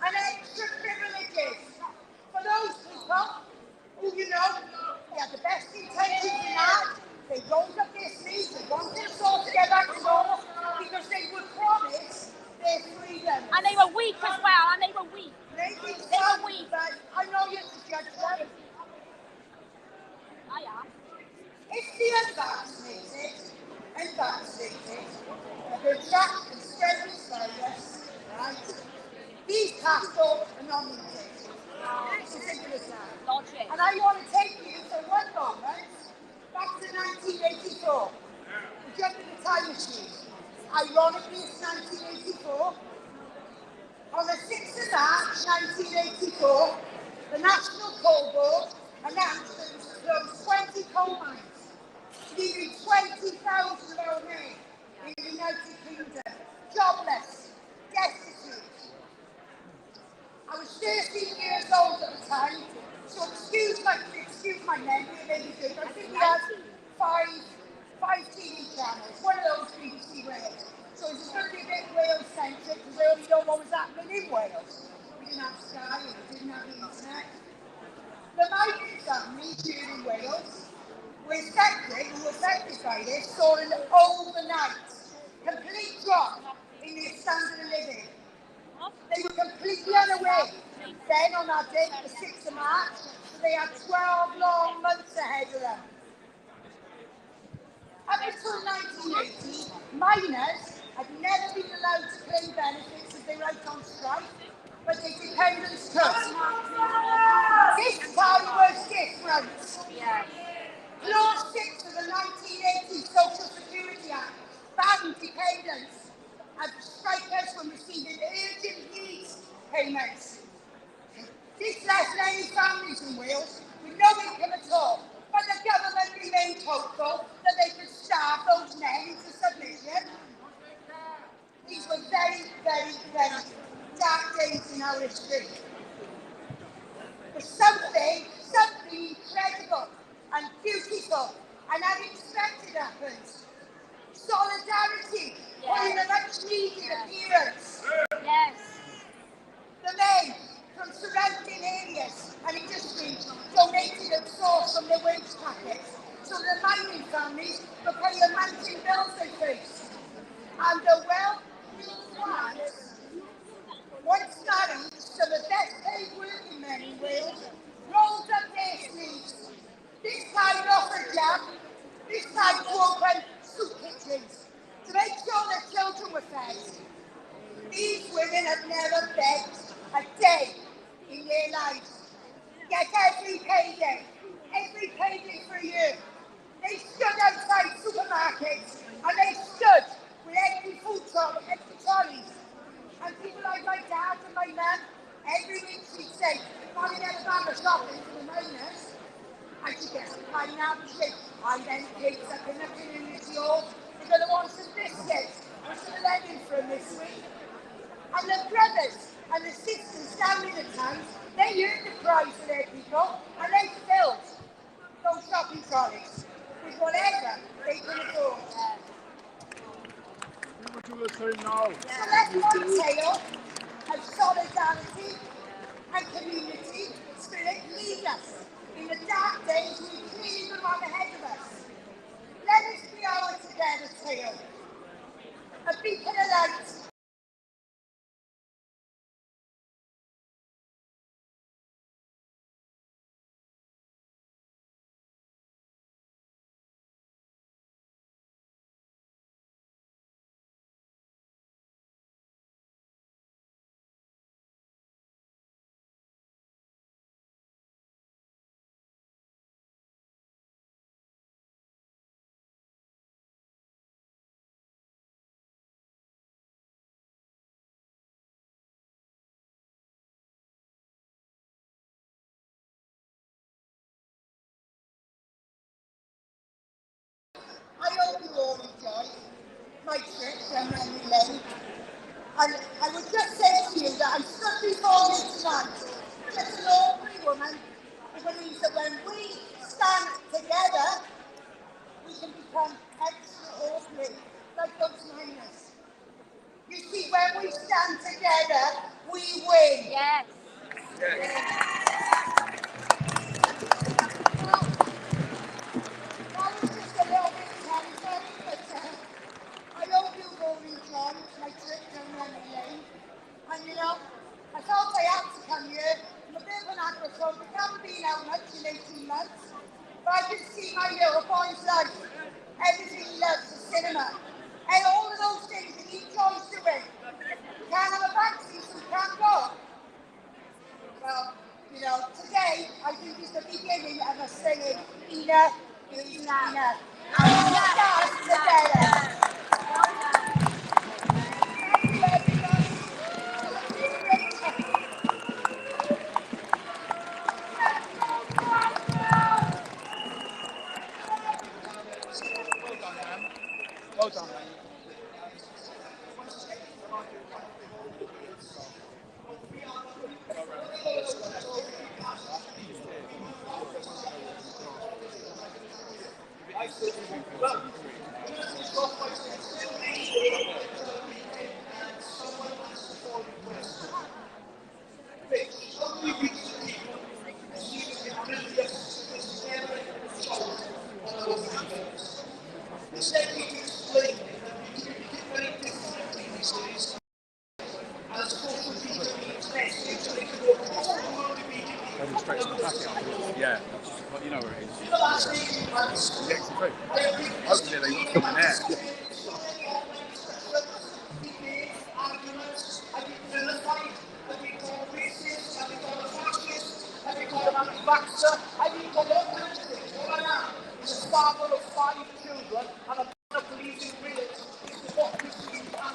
and extra privileges for those people who, they have the best intentions in life. They don't have this need, they want this all to get back to normal because they would promise their freedom. And they were weak as well, and they were weak. Maybe they were weak. But I know you're to judge them. I am. If the unvaccinated and vaccinated have been tracked and spread this virus, right? These passports are not needed. It's as simple as that. Logic. And I want to take you for one moment 1984. We jumped in the time machine. Ironically, it's 1984. On the 6th of March 1984, the National Coal Board announced that it was to close 20 coal mines, leaving 20,000 of our men in the United Kingdom, jobless, destitute. I was 13 years old at the time, so excuse my memory, maybe good. I think we had five TV channels, one of those BBC Wales. So it's going to be a bit Wales-centric because I only know what was happening in Wales. We didn't have Sky and we didn't have the internet. The migrant families here in Wales were affected by this, saw an overnight complete drop in their standard of living. They were completely unaware then on that date, the 6th of March, so they had 12 long months ahead of them. Up until 1980, miners had never been allowed to claim benefits if they were out on strike, but their dependents could. This time was different. Clause 6 of the 1980 Social Security Act banned dependents and strikers from receiving urgent needs payments. This left many families in Wales with no income at all, but the government remained hopeful that they could starve those men into submission. These were very, very, very dark days in our history. But something incredible and beautiful and unexpected happened. Solidarity in a much needed appearance. Yes. The men from surrounding areas and industries donated a source from their wage packets so the mining families could pay the mounting bills they faced. And the well-built ones, once married, some of the best paid working men in Wales, rolled up their sleeves. This time not for a job, this time to open soup kitchens to make sure their children were fed. These women have never begged a day in their lives. Yet every payday for a year, they stood outside supermarkets and they stood with empty food trolleys. And people like my dad and my mum, every week she'd say, "Why don't you get a bag of shopping for the miners?" And she'd get some pineapple shake. I then picked up in the community hall. They're going to want some biscuits and some lemon from this week. And the brothers and the sisters down in the towns, they heard the cries of their people and they filled those shopping trolleys with whatever they could afford. So let one tale of solidarity and community spirit lead us in the dark days we clearly the one ahead of us. Let us be our together tale, a beacon of light. I hope you all enjoyed my trip down memory lane. And I would just say to you that I stood before you tonight, just an ordinary woman who believes that when we stand together, we can become extraordinary, like those miners. You see, when we stand together, we win. Yes. That was just a little bit temporary, but I hope you've all enjoyed my trip down memory lane. And you know, I thought I had to come here. I'm a bit of an agoraphobe. I haven't been out much in 18 months. But I can see my little boy's life. Everything he loves is cinema. And all of those things that he enjoys doing. Can't have a vaccine, so he can't go. Well, you know, today I think is the beginning of us saying, Ina is Ina. and start together. Well done, mate. Heading straight to the packet afterwards. Yeah, well, you know where it is. Yeah. The exit route. Hopefully they got coming there. I've even got all kinds of things. All I am is a father of 5 children and a man of believing village. It's democracy and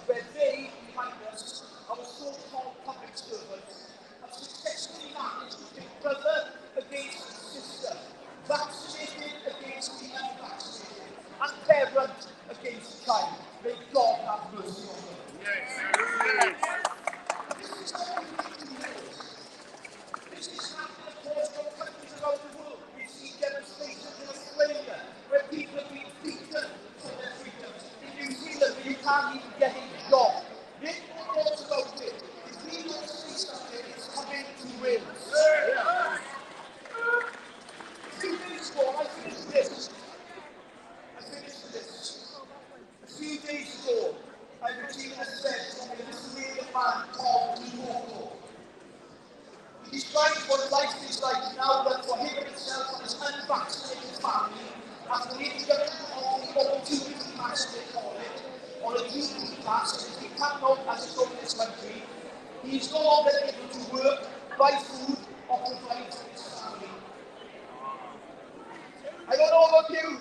where they, behind us, our so-called public servants, have successfully managed to take brother against sister, vaccinated against the unvaccinated, and parent against child. May God have mercy on them. This is happening across all countries around the world. We see demonstrations in Australia where people are being beaten for their freedoms. In New Zealand, where you can't even get a job. This talks about it. If we don't see something, it's coming to win. A few days ago, I finished this. A few days ago, I received a message from a Lithuanian man called Ivo. He describes what life is like now that for him himself and his unvaccinated family, after the introduction of the opportunity pass, they call it, or a GP pass, if he come out as a in this country, he is no longer able to work, buy food, or provide for his family. I don't know about you,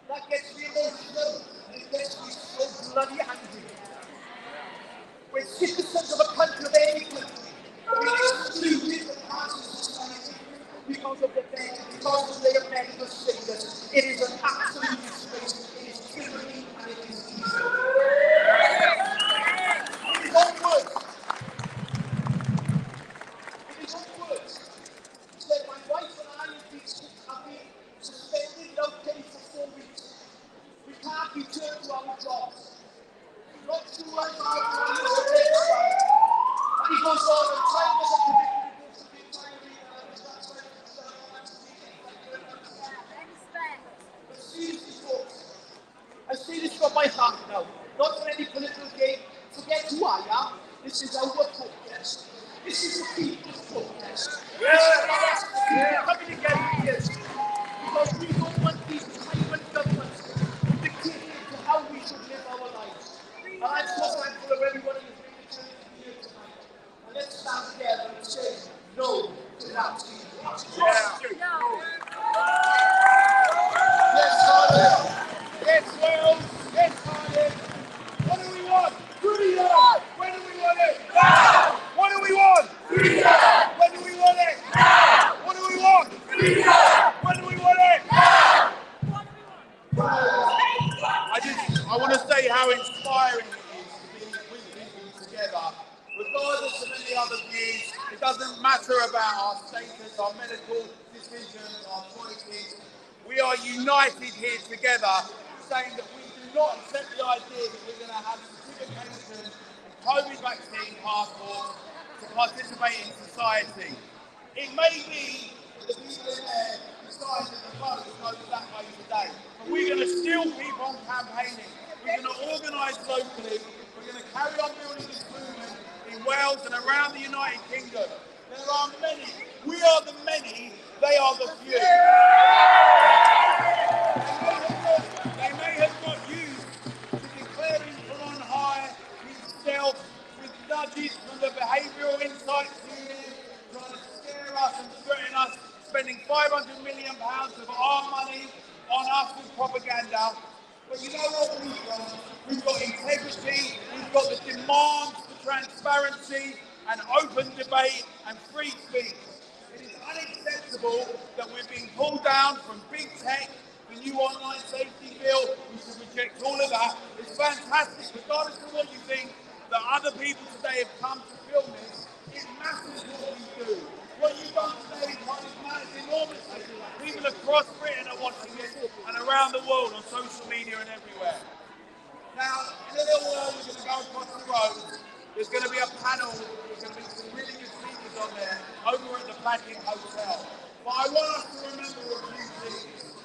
that gets me emotional, and it gets me so bloody angry. When citizens of a country, of any country, being excluded from parts of society because of because of their medical status, it is an absolute disgrace. It is tyranny and it is evil. In his own words, he said, my wife and I have been suspended without pay for 4 weeks. We can't return to our jobs. Not too much out of the and he goes on, and time is a commitment to be timely, and that's why but seriously, folks, I say this from my heart now, not for any political gain. Forget who I am. This is our protest. This is the people's protest. This is us coming together here. Because we don't want these tyrant governments dictating to how we should live our lives. And I'm so thankful of everyone in the church to be here tonight. And let's stand together and say no to that. No. Yes, Cardiff. Yes, Wales. Yes, Cardiff. What do we want? Freedom. When do we want it? Now. What do we want? Freedom. When do we want it? Now. What do we want? Freedom. When do we want it? Now. I want to say how inspiring it is to be with people together. Regardless of any other views, it doesn't matter about our status, our medical decisions, our choices. We are united here together, saying that we do not accept the idea that we're going to have certification and COVID vaccine passports to participate in society. It may be that the people in there decide that the vote goes that way today, but we're going to still keep on campaigning. We're going to organise locally. We're going to carry on building this movement in Wales and around the United Kingdom. There are many. We are the many. They are the few. They may have got used to declaring from on high propaganda. But you know what we've got? We've got integrity, we've got the demands for transparency and open debate and free speech. It is unacceptable that we're being pulled down from big tech, the new online safety bill. We should reject all of that. It's fantastic, regardless of what you think, that other people today have come to film this. It matters what you do. What you've done today matters enormously. People across Britain are watching this and around the world on social media and everywhere. Now, in a little while, we're going to go across the road. There's going to be a panel. There's going to be some really good speakers on there over at the Blacking Hotel. But I want us to remember a few things.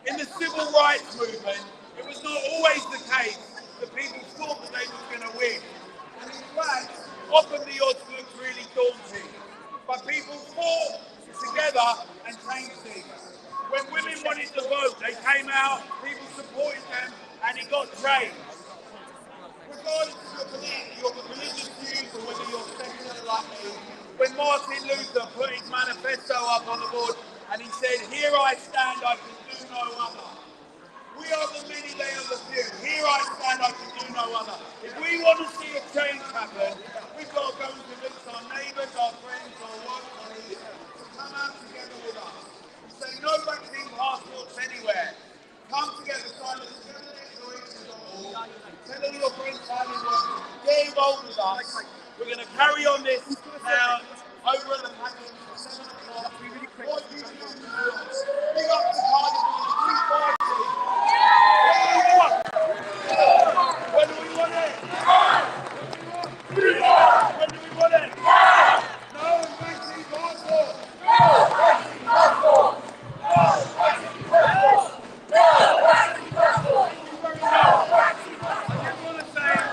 In the civil rights movement, it was not always the case that people thought that they were going to win. And in fact, often the odds looked really daunting. But people fought together and changed things. When women wanted to vote, they came out, people supported them, and it got changed. Regardless of your religious views or whether you're secular like me, when Martin Luther put his manifesto up on the board and he said, "Here I stand, I can do no other." We are the many, they are the few. Here I stand, I can do no other. If we want to see a change happen, we've got to go and convince our neighbours, our friends, our work colleagues to come out together with us. We say no vaccine passports anywhere. Come together, sign the declaration.org. Tell all your friends, family, workers, get involved with us. We're going to carry on this now over at the package at 7 o'clock. What you do now, big up to Cardiff and the Green Party. When do we want it? When do we want it? No vaccine passport. No vaccine passport. No vaccine passport. No vaccine passport. I just want to say a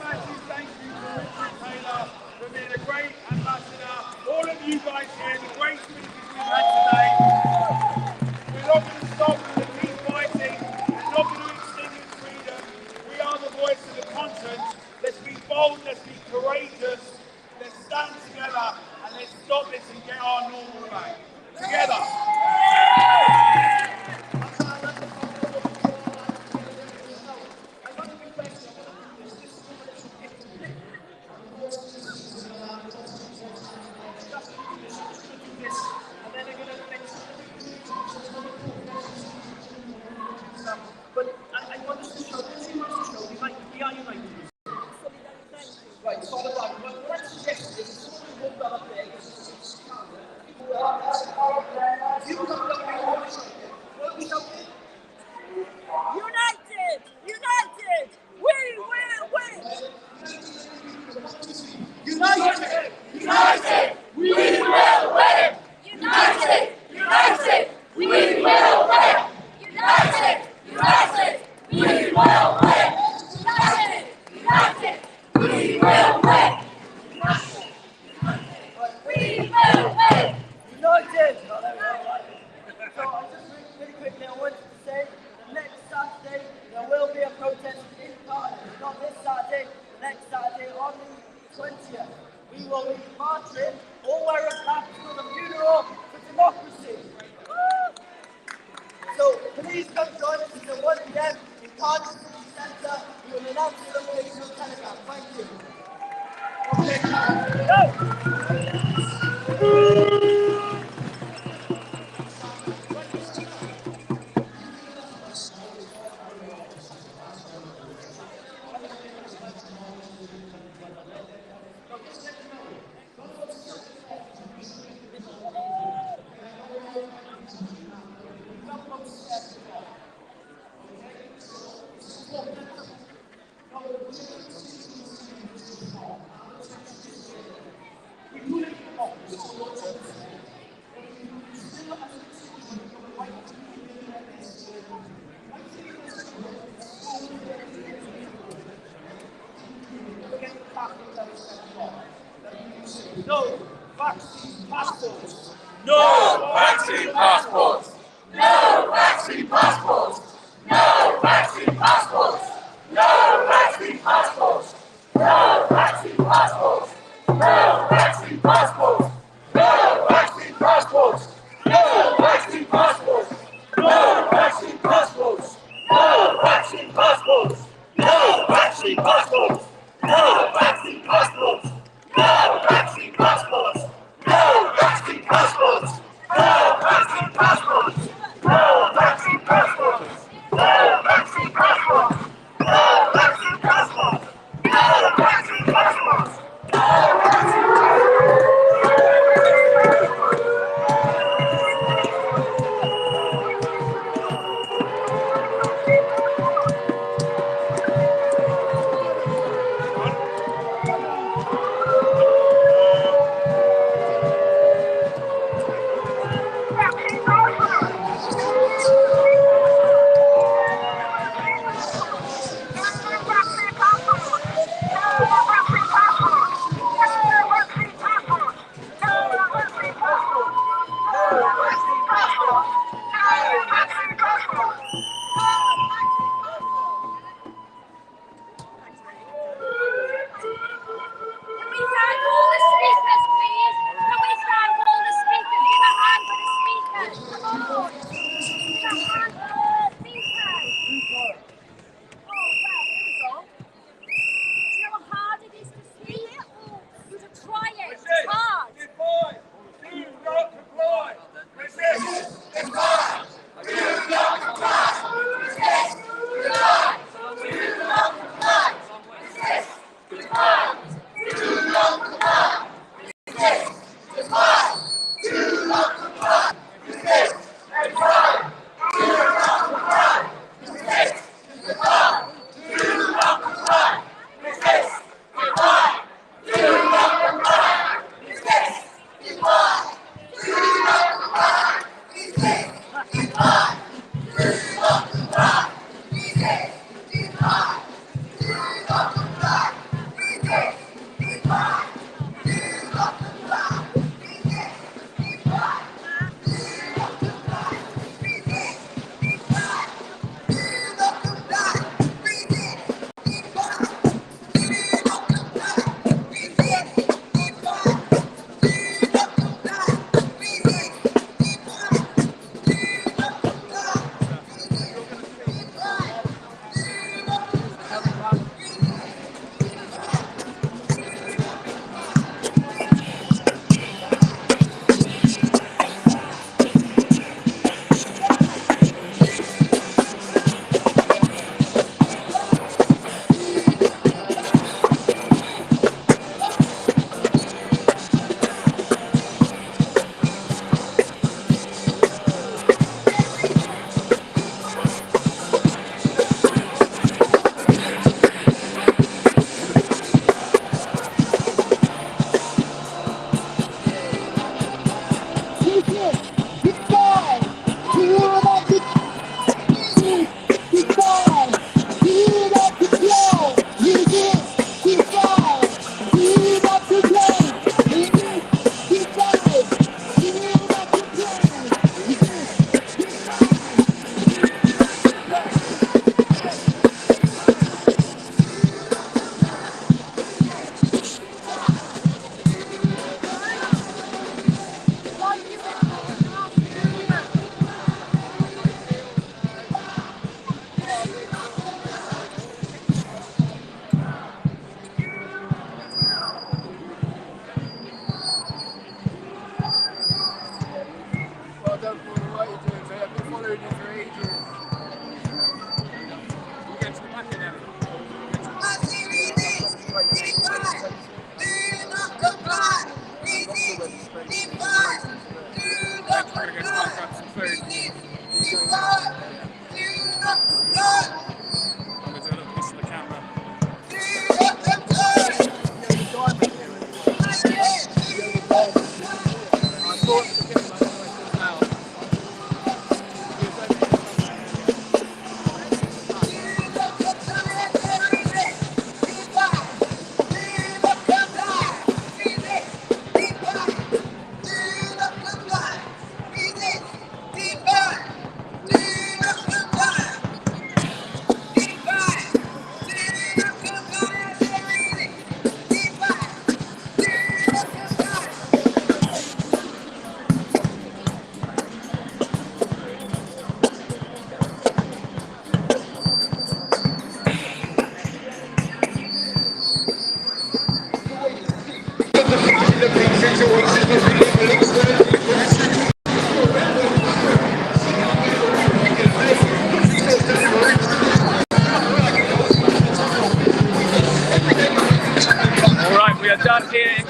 massive thank you to Richard Taylor for being a great ambassador. All of you guys here, the great speakers we've had today. We're not going to stop, we're going to keep fighting. We're not going to extinguish freedom. We are the voice of the conscience. Let's be bold, let's be courageous. Let's stand together and let's stop this and get our normal back. Together. But I want us to show, we are united. Right, it's all about, but let's suggest this, someone who got up there, you come up here, what are we shouting? United! United! We will win! United! United! We will win! United! United! We will win! United! United! We will win! United! United! We will win! We will win! United! So I just really quickly, I wanted to say that next Saturday there will be a protest in Cardiff. Not this Saturday, the next Saturday on the 20th. We will be marching all wearing caps for the funeral for democracy. So please come join us at 1 p.m. in Cardiff City Centre. We will announce the location on Telegram. Thank you.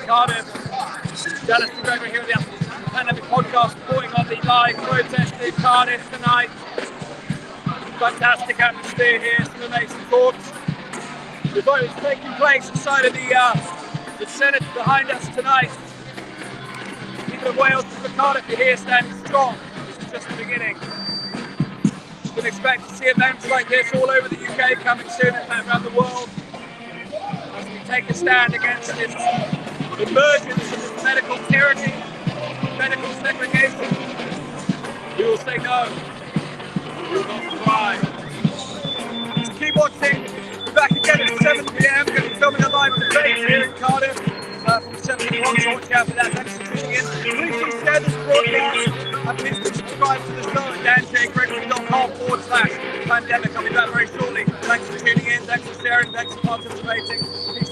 Cardiff. Astin-Gregory here at the Pandemic Podcast, reporting on the live protest in Cardiff tonight. Fantastic atmosphere here, some amazing thoughts. The vote is taking place inside of the Senate behind us tonight. People of Wales, for Cardiff, you're here standing strong. This is just the beginning. You can expect to see events like this all over the UK coming soon and around the world. As we take a stand against this emergence of this medical tyranny, medical segregation, we will say no. We will not cry. So keep watching. We're back again at 7 PM. We're going to be filming a live debate here in Cardiff from 7 o'clock, so watch out for that. Thanks for tuning in. Please do share this broadcast and please do subscribe to the show at danjgregory.com/pandemic. I'll be back very shortly. Thanks for tuning in, thanks for sharing, thanks for participating. Peace.